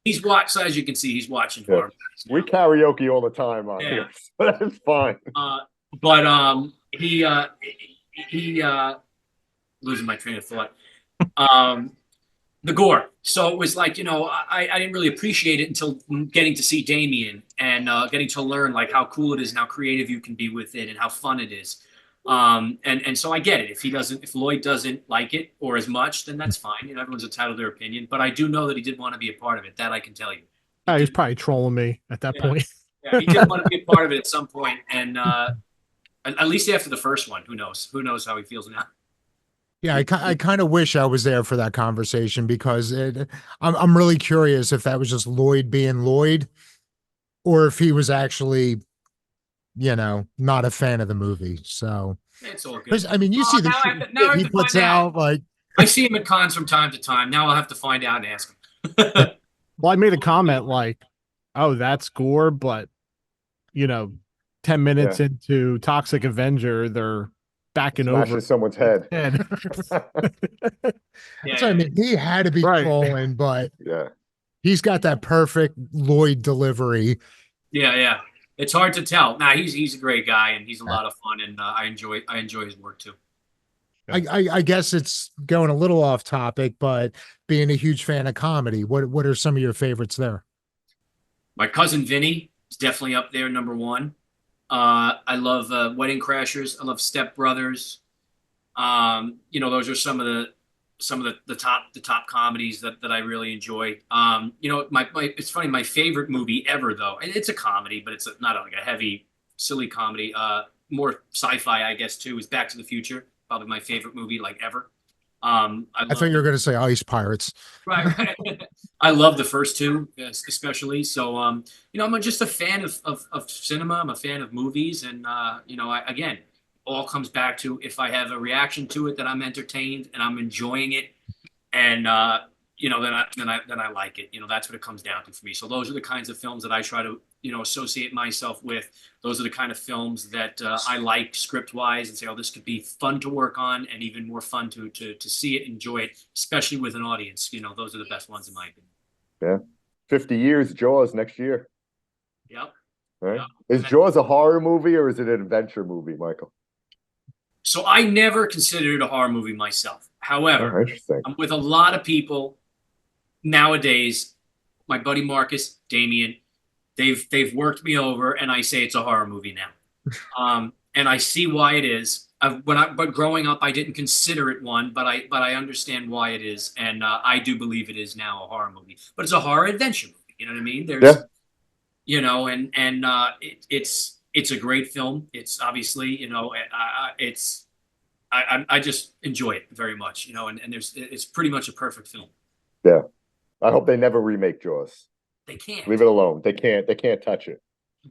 He's watched, as you can see, he's watching horror. We karaoke all the time on here, so that's fine. But he losing my train of thought. The gore. So it was like, I didn't really appreciate it until getting to see Damien and getting to learn like how cool it is and how creative you can be with it and how fun it is. And so I get it. If Lloyd doesn't like it or as much, then that's fine. Everyone's entitled to their opinion. But I do know that he did want to be a part of it. That I can tell you. He was probably trolling me at that point. Yeah, he did want to be a part of it at some point, and at least after the first one. Who knows? Who knows how he feels now? Yeah, I kind of wish I was there for that conversation, because I'm really curious if that was just Lloyd being Lloyd, or if he was actually, not a fan of the movie. So it's all good. I mean, you see the shit he puts out. Like, I see him at cons from time to time. Now I'll have to find out and ask him. Well, I made a comment like, "Oh, that's gore," but 10 minutes into Toxic Avenger, they're backing over someone's head. So, I mean, he had to be trolling, but yeah, he's got that perfect Lloyd delivery. Yeah. It's hard to tell. Nah, he's a great guy, and he's a lot of fun, and I enjoy his work too. I guess it's going a little off topic, but being a huge fan of comedy, what are some of your favorites there? My Cousin Vinny is definitely up there, number one. I love Wedding Crashers. I love Step Brothers. Those are some of the top comedies that I really enjoy. It's funny. My favorite movie ever, though, and it's a comedy, but it's not like a heavy, silly comedy. More sci-fi, I guess, too, is Back to the Future. Probably my favorite movie like ever. I thought you were going to say Ice Pirates. Right, right. I love the first two, especially. So, I'm just a fan of cinema. I'm a fan of movies, and again, all comes back to if I have a reaction to it that I'm entertained and I'm enjoying it, and then I like it. That's what it comes down to for me. So those are the kinds of films that I try to associate myself with. Those are the kind of films that I like script wise and say, oh, this could be fun to work on and even more fun to see it, enjoy it, especially with an audience. Those are the best ones in my opinion. Yeah. 50 years, Jaws next year. Yep. Right? Yep. Is Jaws a horror movie or is it an adventure movie, Michael? So I never considered it a horror movie myself. However, interesting. I'm with a lot of people nowadays. My buddy Marcus, Damien, they've worked me over, and I say it's a horror movie now. And I see why it is. But growing up, I didn't consider it one, but I understand why it is, and I do believe it is now a horror movie. But it's a horror adventure movie. You know what I mean? There's, it's a great film. It's obviously, I just enjoy it very much, and it's pretty much a perfect film. Yeah. I hope they never remake Jaws. They can't. Leave it alone. They can't touch it.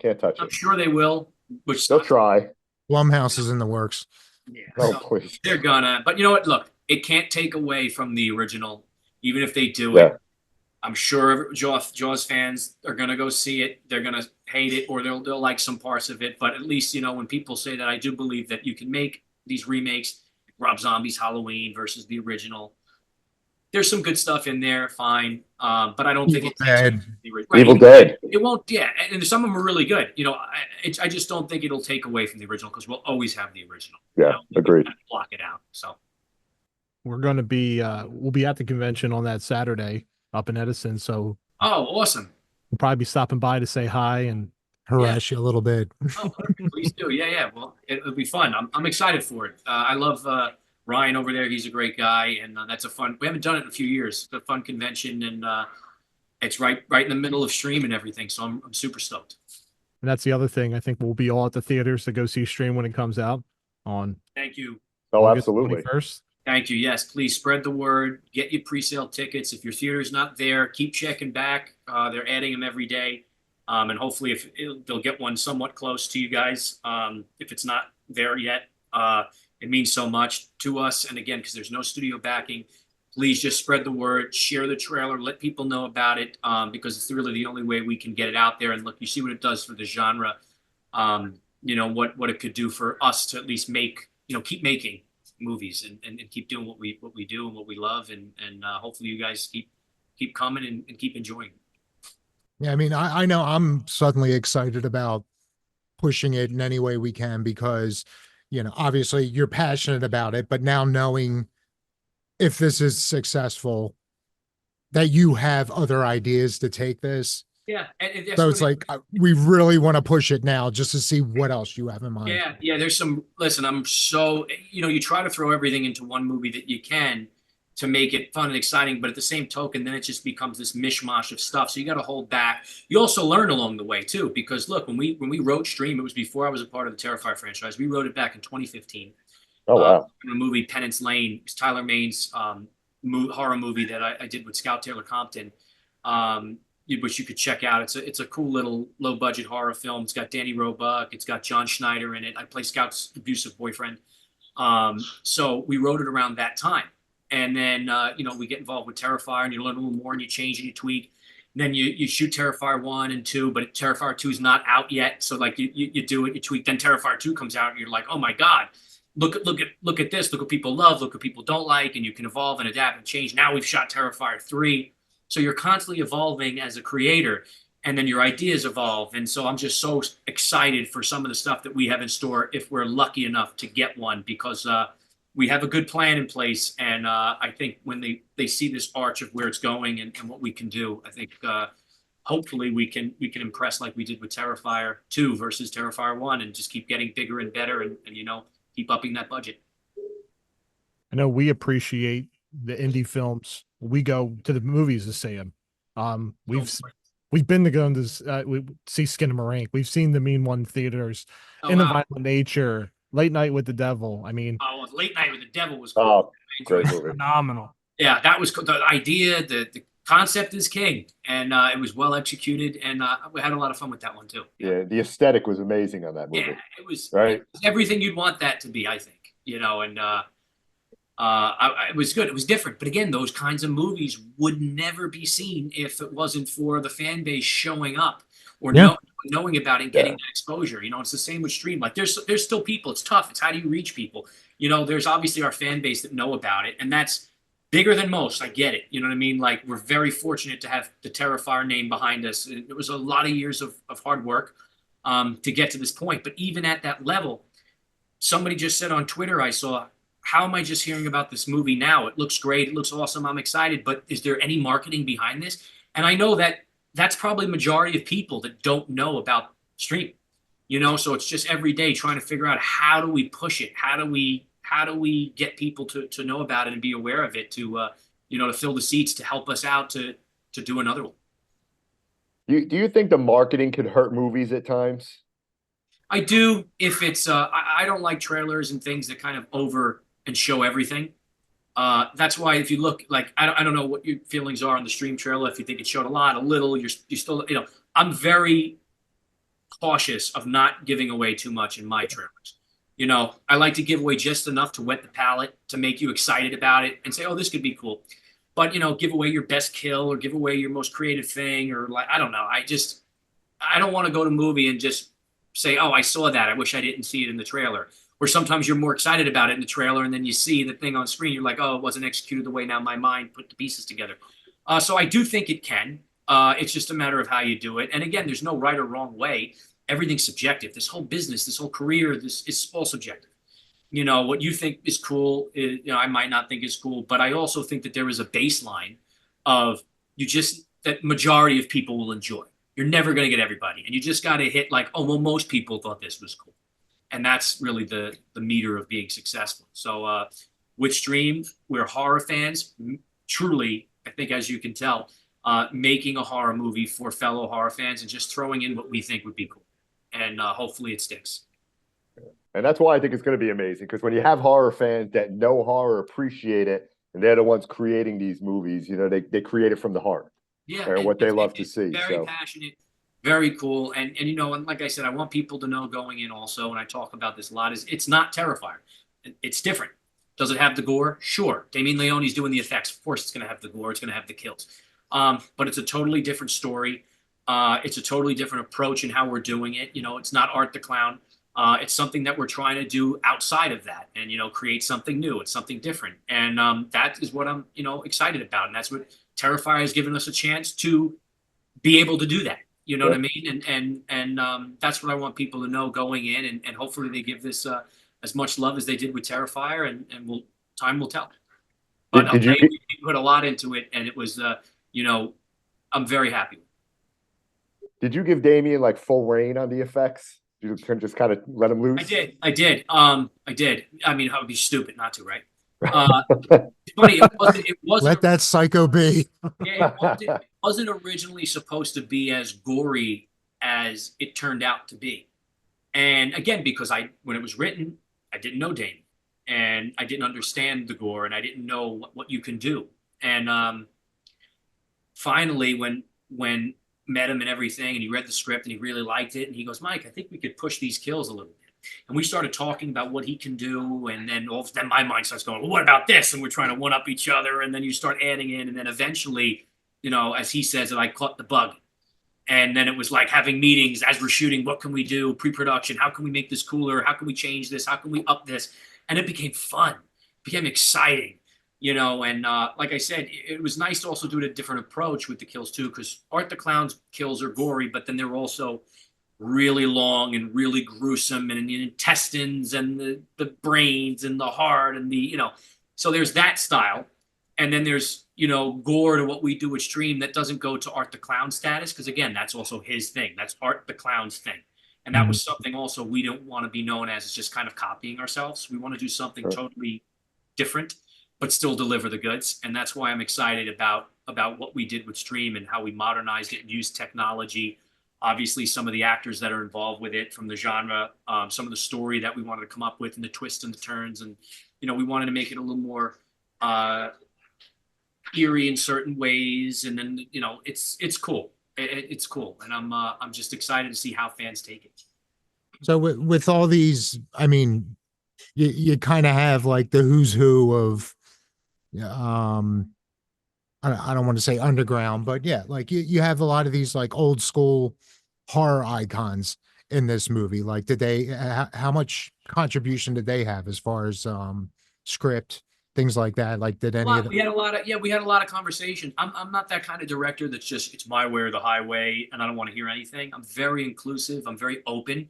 Can't touch I'm it. sure they will, which They'll try. Blumhouse is in the works. Yeah. Oh, So please. they're gonna, but you know what? Look, it can't take away from the original, even if they do Yeah. it. I'm sure Jaws fans are gonna go see it. They're gonna hate it, or they'll like some parts of it. But at least when people say that, I do believe that you can make these remakes. Rob Zombie's Halloween versus the original. There's some good stuff in there, fine. But I don't think it takes away from the original. Evil Dead. It won't, yeah, and some of them are really good. I just don't think it'll take away from the original because we'll always have the original. Yeah, agreed. Block it out. So We're going to be, we'll be at the convention on that Saturday up in Edison. So awesome. we'll probably be stopping by to say hi and harass you a little bit. Oh, please do. Yeah. Well, it'll be fun. I'm excited for it. I love Ryan over there. He's a great guy, and that's a fun. We haven't done it in a few years. It's a fun convention, and it's right in the middle of Stream and everything. So I'm super stoked. And that's the other thing. I think we'll be all at the theaters to go see Stream when it comes out on Thank you. Oh, August absolutely. 21st. Thank you. Yes, please spread the word. Get your pre-sale tickets. If your theater's not there, keep checking back. They're adding them every day. And hopefully they'll get one somewhat close to you guys. If it's not there yet, it means so much to us. And again, because there's no studio backing, please just spread the word, share the trailer, let people know about it, because it's really the only way we can get it out there. And look, you see what it does for the genre. What it could do for us to at least keep making movies and keep doing what we do and what we love. And hopefully you guys keep coming and keep enjoying. Yeah, I mean, I know I'm suddenly excited about pushing it in any way we can because, obviously you're passionate about it, but now knowing if this is successful, that you have other ideas to take this. Yeah. And So it's like, we really want to push it now just to see what else you have in mind. Yeah. There's listen, I'm so, you try to throw everything into one movie that you can to make it fun and exciting, but at the same token, then it just becomes this mishmash of stuff. So you got to hold back. You also learn along the way too, because look, when we wrote Stream, it was before I was a part of the Terrifier franchise. We wrote it back in 2015. Oh, wow. In the movie Penance Lane. It's Tyler Maine's horror movie that I did with Scout Taylor Compton, which you could check out. It's a cool little low budget horror film. It's got Danny Roebuck. It's got John Schneider in it. I play Scout's abusive boyfriend. So we wrote it around that time. And then, we get involved with Terrifier and you learn a little more and you change and you tweak. And then you shoot Terrifier 1 and 2, but Terrifier 2 is not out yet. So like you do it, you tweak. Then Terrifier 2 comes out and you're like, oh my God, look at this. Look what people love. Look what people don't like. And you can evolve and adapt and change. Now we've shot Terrifier 3. So you're constantly evolving as a creator. And then your ideas evolve. And so I'm just so excited for some of the stuff that we have in store if we're lucky enough to get one, because we have a good plan in place, and I think when they see this arch of where it's going and what we can do, I think hopefully we can impress like we did with Terrifier 2 versus Terrifier 1, and just keep getting bigger and better, and keep upping that budget. I know we appreciate the indie films. We go to the movies to see them. We've been to go to we see Skinamarink. We've seen the Mean One theaters, In a Violent Nature, Late Night with the Devil. I mean, Late Night with the Devil was cool. Great movie. Phenomenal. Yeah, that was the idea. The concept is king, and it was well executed, and we had a lot of fun with that one too. Yeah, the aesthetic was amazing on that movie. Yeah, it was Right. it was everything you'd want that to be, I think. And it was good. It was different, but again, those kinds of movies would never be seen if it wasn't for the fan base showing up or Yeah. knowing about it, and getting that exposure. It's the same with stream. Like there's still people. It's tough. It's how do you reach people? There's obviously our fan base that know about it, and that's bigger than most. I get it. You know what I mean? Like we're very fortunate to have the Terrifier name behind us. It was a lot of years of hard work to get to this point. But even at that level, somebody just said on Twitter, I saw, how am I just hearing about this movie now? It looks great. It looks awesome. I'm excited. But is there any marketing behind this? And I know that that's probably the majority of people that don't know about stream. So it's just every day trying to figure out, how do we push it? How do we get people to know about it and be aware of it, to to fill the seats, to help us out to do another one. Do you think the marketing could hurt movies at times? I do, if it's I don't like trailers and things that kind of over and show everything. That's why if you look, like I don't know what your feelings are on the stream trailer. If you think it showed a lot, a little, you're still, I'm very cautious of not giving away too much in my trailers. I like to give away just enough to whet the palate, to make you excited about it and say, oh, this could be cool. But, give away your best kill or give away your most creative thing, or like, I don't know. I don't want to go to a movie and just say, oh, I saw that. I wish I didn't see it in the trailer. Or sometimes you're more excited about it in the trailer, and then you see the thing on screen. You're like, oh, it wasn't executed the way now my mind put the pieces together. So I do think it can. It's just a matter of how you do it. And again, there's no right or wrong way. Everything's subjective. This whole business, this whole career, this is all subjective. What you think is cool, I might not think is cool, but I also think that there is a baseline of that majority of people will enjoy. You're never going to get everybody, and you just got to hit like, oh, well, most people thought this was cool. And that's really the meter of being successful. So with stream, we're horror fans, truly, I think, as you can tell, making a horror movie for fellow horror fans and just throwing in what we think would be cool. And hopefully it sticks. And that's why I think it's going to be amazing, because when you have horror fans that know horror, appreciate it, and they're the ones creating these movies, they create it from the heart. Yeah, and what they love to see. Very passionate, very cool, and and like I said, I want people to know going in also, and I talk about this a lot, is it's not Terrifier. It's different. Does it have the gore? Sure. Damien Leone's doing the effects. Of course, it's going to have the gore. It's going to have the kills. But it's a totally different story. It's a totally different approach in how we're doing it. It's not Art the Clown. It's something that we're trying to do outside of that, and create something new. It's something different, and that is what I'm excited about, and that's what Terrifier has given us a chance to be able to do that. You know what I mean? And that's what I want people to know going in, and hopefully they give this as much love as they did with Terrifier, and time will tell. But I'll tell you, we put a lot into it, and it was I'm very happy. Did you give Damien like full reign on the effects? You can just kind of let him loose? I did. I mean, I would be stupid not to, right? It's funny. It wasn't. Let that psycho be. Yeah, it wasn't originally supposed to be as gory as it turned out to be. And again, because when it was written, I didn't know Damien, and I didn't understand the gore, and I didn't know what you can do. And finally, when met him and everything, and he read the script and he really liked it, and he goes, Mike, I think we could push these kills a little bit. And we started talking about what he can do, and then my mind starts going, well, what about this? And we're trying to one up each other, and then you start adding in, and then eventually, as he says, I caught the bug. And then it was like having meetings as we're shooting. What can we do? Pre-production. How can we make this cooler? How can we change this? How can we up this? And it became fun. It became exciting. And like I said, it was nice to also do a different approach with the kills too, because Art the Clown's kills are gory, but then they're also really long and really gruesome, and the intestines and the brains and the heart and so there's that style. And then there's, gore to what we do with stream that doesn't go to Art the Clown status, because again, that's also his thing. That's Art the Clown's thing. And that was something also we don't want to be known as just kind of copying ourselves. We want to do something totally different, but still deliver the goods. And that's why I'm excited about what we did with stream and how we modernized it and used technology. Obviously, some of the actors that are involved with it from the genre, some of the story that we wanted to come up with, and the twists and the turns. And, we wanted to make it a little more uh, eerie in certain ways, and then it's cool. It's cool, and I'm just excited to see how fans take it. So with all these, I mean, you kind of have like the who's who of, um, I don't want to say underground, but yeah, like you have a lot of these like old school horror icons in this movie. Like, did they, how much contribution did they have as far as script, things like that? Like, did any of We had a lot of we had a lot of conversation. I'm not that kind of director that's just it's my way or the highway, and I don't want to hear anything. I'm very inclusive. I'm very open.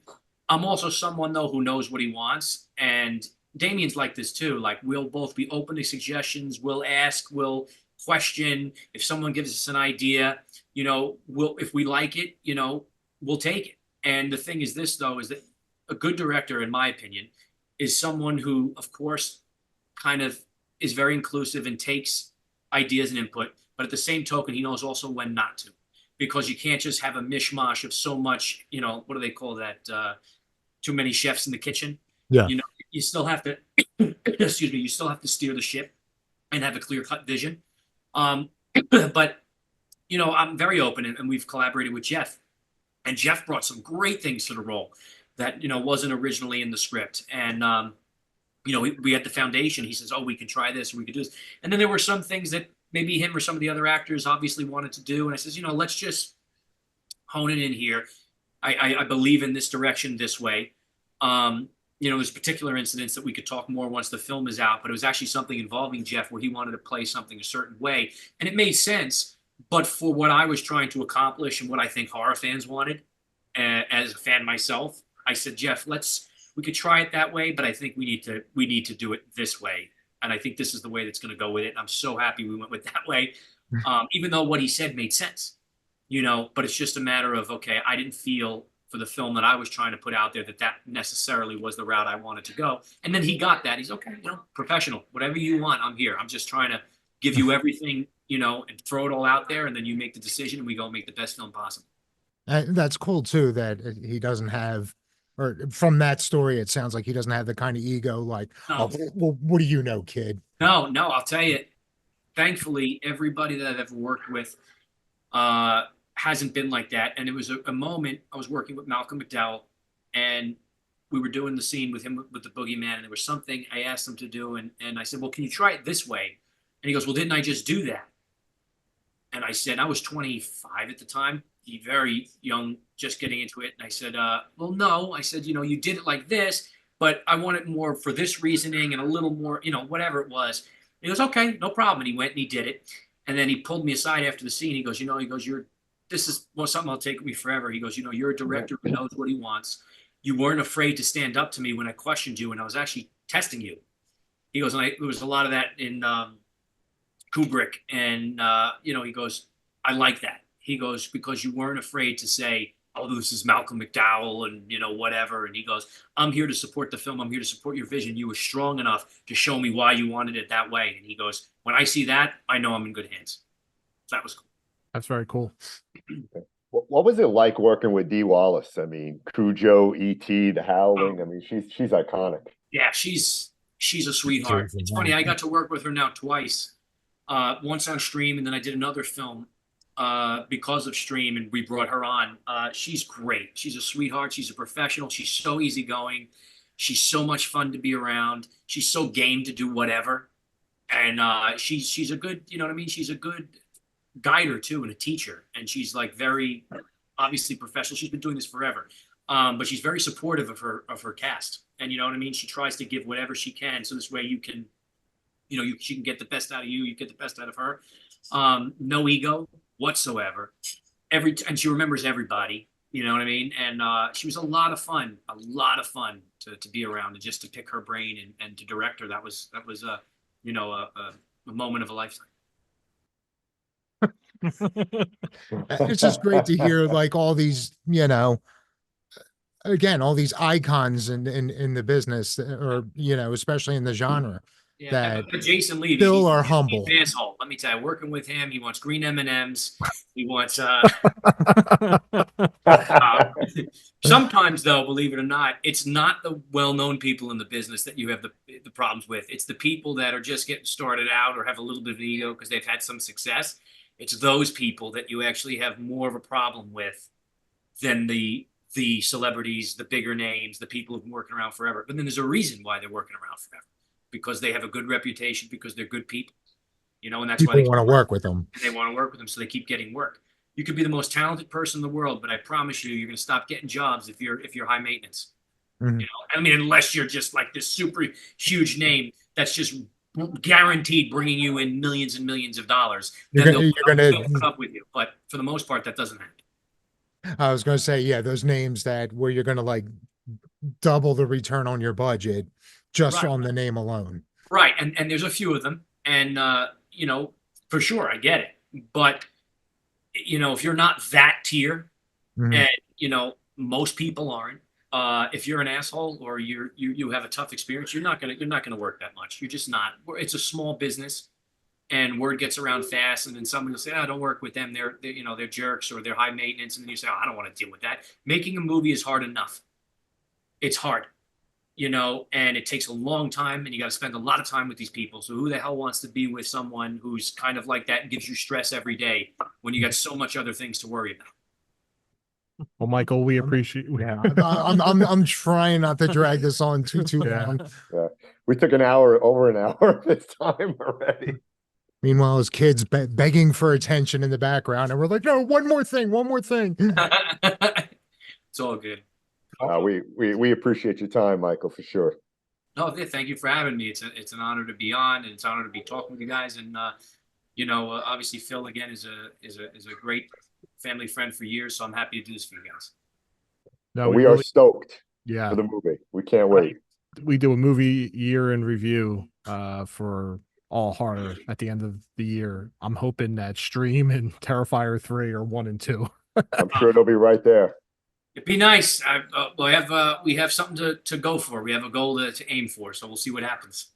I'm also someone though who knows what he wants, and Damien's like this too. Like we'll both be open to suggestions. We'll ask. We'll question. If someone gives us an idea, we'll if we like it, we'll take it. And the thing is this though is that a good director, in my opinion, is someone who, of course, kind of is very inclusive and takes ideas and input, but at the same token, he knows also when not to, because you can't just have a mishmash of so much, what do they call that? Too many chefs in the kitchen. Yeah. You still have to, excuse me, you still have to steer the ship and have a clear cut vision. But, I'm very open and we've collaborated with Jeff, and Jeff brought some great things to the role that, wasn't originally in the script. And, we had the foundation. He says, "Oh, we can try this, or we could do this." And then there were some things that maybe him or some of the other actors obviously wanted to do. And I says, let's just hone it in here. I believe in this direction this way. There's particular incidents that we could talk more once the film is out, but it was actually something involving Jeff where he wanted to play something a certain way, and it made sense. But for what I was trying to accomplish and what I think horror fans wanted, as a fan myself, I said, Jeff, we could try it that way, but I think we need to do it this way. And I think this is the way that's going to go with it. And I'm so happy we went with that way. Even though what he said made sense, but it's just a matter of, okay, I didn't feel for the film that I was trying to put out there that necessarily was the route I wanted to go. And then he got that. He's okay, professional, whatever you want, I'm here. I'm just trying to give you everything, and throw it all out there. And then you make the decision and we go make the best film possible. That's cool too, that he doesn't have, or from that story, it sounds like he doesn't have the kind of ego like, No. oh, well, what do you know, kid? No, I'll tell you, thankfully, everybody that I've ever worked with hasn't been like that. And it was a moment, I was working with Malcolm McDowell, and we were doing the scene with him with the boogeyman, and there was something I asked him to do, and I said, well, can you try it this way? And he goes, well, didn't I just do that? And I said, I was 25 at the time, very young, just getting into it. And I said, well, no. I said, you did it like this, but I want it more for this reasoning and a little more, whatever it was. And he goes, okay, no problem. And he went and he did it. And then he pulled me aside after the scene. He goes, this is something that'll take me forever. He goes, you're a director who knows what he wants. You weren't afraid to stand up to me when I questioned you and I was actually testing you. He goes, and there was a lot of that in Kubrick. And, he goes, I like that. He goes, because you weren't afraid to say, oh, this is Malcolm McDowell and, whatever. And he goes, I'm here to support the film. I'm here to support your vision. You were strong enough to show me why you wanted it that way. And he goes, when I see that, I know I'm in good hands. So that was cool. That's very cool. What was it like working with Dee Wallace? I mean, Cujo, E.T., The Howling. I mean, she's iconic. Yeah, she's a sweetheart. It's funny, I got to work with her now twice. Once on Stream, and then I did another film because of Stream, and we brought her on. She's great. She's a sweetheart. She's a professional. She's so easygoing. She's so much fun to be around. She's so game to do whatever. And she's a good, she's a good guider too, and a teacher. And she's like very obviously professional. She's been doing this forever. But she's very supportive of her cast. And she tries to give whatever she can. So this way you can, she can get the best out of you. You get the best out of her. No ego whatsoever. And she remembers everybody, And she was a lot of fun to be around and just to pick her brain and to direct her. That was a moment of a lifetime. It's just great to hear like all these, again, all these icons in the business, or, especially in the genre. Yeah, that but Jason Leavy, still are he's humble. an asshole. Let me tell you, working with him, he wants green M&Ms. He wants. Sometimes, though, believe it or not, it's not the well-known people in the business that you have the problems with. It's the people that are just getting started out or have a little bit of an ego because they've had some success. It's those people that you actually have more of a problem with than the celebrities, the bigger names, the people who've been working around forever. But then there's a reason why they're working around forever, because they have a good reputation, because they're good people, and that's why People want to work with them. they want to work with them, so they keep getting work. You could be the most talented person in the world, but I promise you're going to stop getting jobs if you're high maintenance. Mhm. I mean, unless you're just like this super huge name that's just guaranteed bringing you in millions and millions of dollars, then they'll put up with you. But for the most part, that doesn't happen. I was going to say, yeah, those names that where you're going to like double the return on your budget just on the name alone. Right. And there's a few of them. And, for sure, I get it. But, if you're not that tier, and, most people aren't, if you're an asshole or you have a tough experience, you're not gonna work that much. You're just not. It's a small business, and word gets around fast, and then someone will say, "Oh, don't work with them. They're jerks or they're high maintenance," and then you say, "Oh, I don't want to deal with that." Making a movie is hard enough. It's hard, and it takes a long time, and you got to spend a lot of time with these people. So who the hell wants to be with someone who's kind of like that and gives you stress every day when you got so much other things to worry about? Well, Michael, we appreciate. Yeah, I'm trying not to drag this on too long. Yeah. We took over an hour this time already. Meanwhile, his kids begging for attention in the background, and we're like, "No, one more thing." It's all good. We appreciate your time, Michael, for sure. No, thank you for having me. It's an honor to be on, and it's an honor to be talking with you guys. And obviously Phil again is a great family friend for years, so I'm happy to do this for you guys. No, we are stoked for the movie. We can't wait. We do a movie year in review for all horror at the end of the year. I'm hoping that Stream and Terrifier 3 are 1 and 2. I'm sure they'll be right there. It'd be nice. We have something to go for. We have a goal to aim for, so we'll see what happens.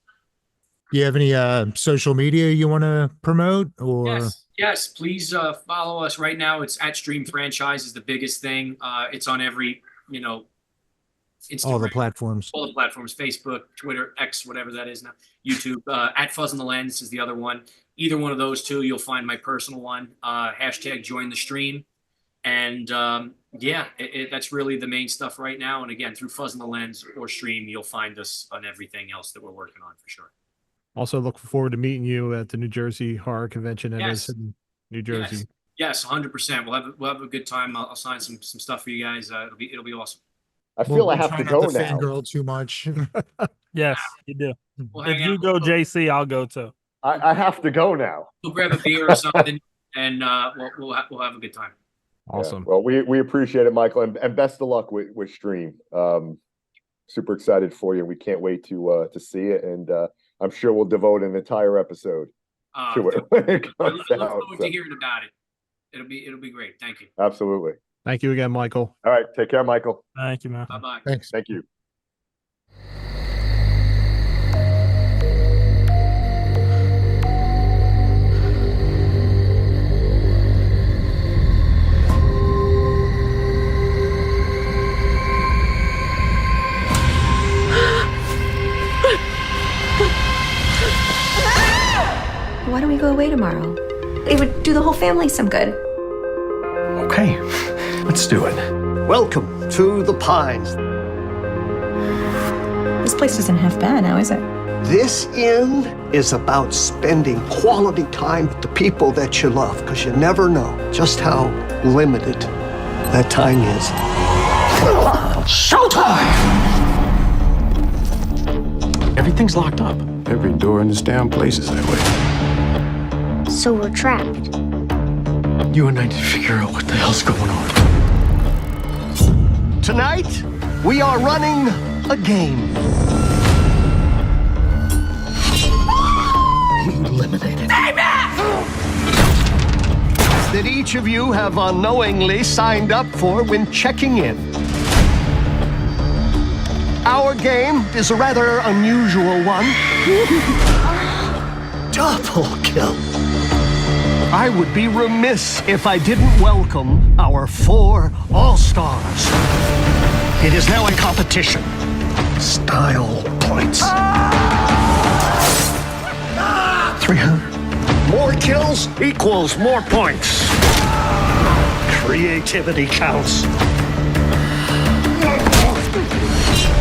Do you have any social media you want to promote? Or yes, please follow us right now. It's at Stream Franchise is the biggest thing. It's on every Instagram, all the platforms, Facebook, Twitter, X, whatever that is now, YouTube. At Fuzz on the Lens is the other one. Either one of those two, you'll find my personal one. Hashtag join the stream. And that's really the main stuff right now. And again, through Fuzz on the Lens or Stream, you'll find us on everything else that we're working on for sure. Also, look forward to meeting you at the New Jersey Horror Convention in New Jersey. Yes, 100%. We'll have a good time. I'll sign some stuff for you guys. It'll be awesome. I feel I have to go now. Fangirl too much. Yes, you do. If you go, JC, I'll go too. I have to go now. We'll grab a beer or something, and we'll have a good time. Awesome. Yeah. Well, we appreciate it, Michael, and best of luck with Stream. Super excited for you. We can't wait to see it, and I'm sure we'll devote an entire episode to it when it comes I look out. forward to hearing about it. It'll be great. Thank you. Absolutely. Thank you again, Michael. All right. Take care, Michael. Thank you, man. Bye-bye. Thanks. Thank you. Why don't we go away tomorrow? It would do the whole family some good. Okay, let's do it. Welcome to the Pines. This place isn't half bad now, is it? This inn is about spending quality time with the people that you love, because you never know just how limited that time is. Showtime! Everything's locked up. Every door in this damn place is that way. So we're trapped. You and I need to figure out what the hell's going on. Tonight, we are running a game. Eliminated. That each of you have unknowingly signed up for when checking in. Our game is a rather unusual one. Double kill. I would be remiss if I didn't welcome our 4 all-stars. It is now a competition. Style points. 300. More kills equals more points. Creativity counts.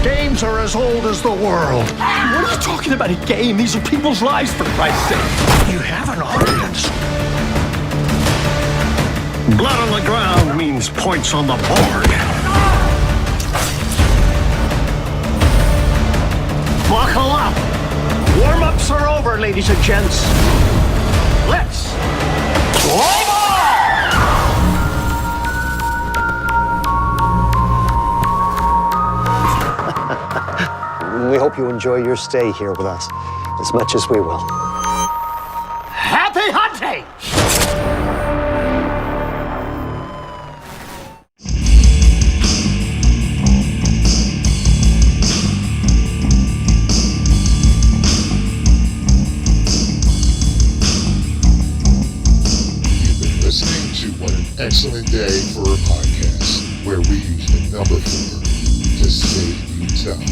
Games are as old as the world. What are you talking about, a game? These are people's lives, for Christ's sake. You have an audience. Blood on the ground means points on the board. Buckle up. Warm-ups are over, ladies and gents. Let's go! We hope you enjoy your stay here with us as much as we will. Happy hunting! You've been listening to What an Excellent Day for a Podcast, where we use the number 4 to save you time.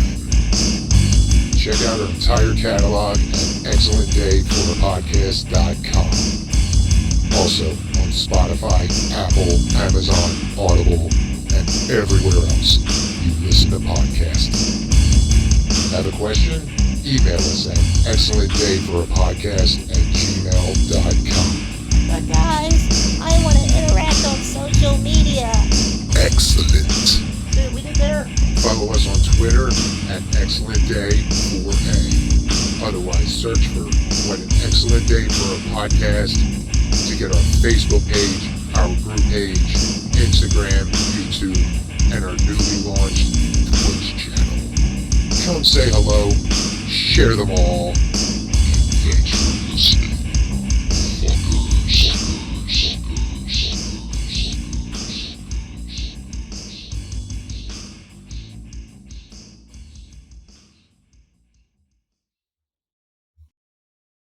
Check out our entire catalog at excellentdayforapodcast.com. Also on Spotify, Apple, Amazon, Audible, and everywhere else you listen to podcasts. Have a question? Email us at excellentdayforapodcast@gmail.com. But guys, I want to interact on social media. Excellent. See what we did there? Follow us on Twitter at ExcellentDay4A. Otherwise, search for What an Excellent Day for a Podcast to get our Facebook page, our group page, Instagram, YouTube, and our newly launched Twitch channel. Come say hello, share them all,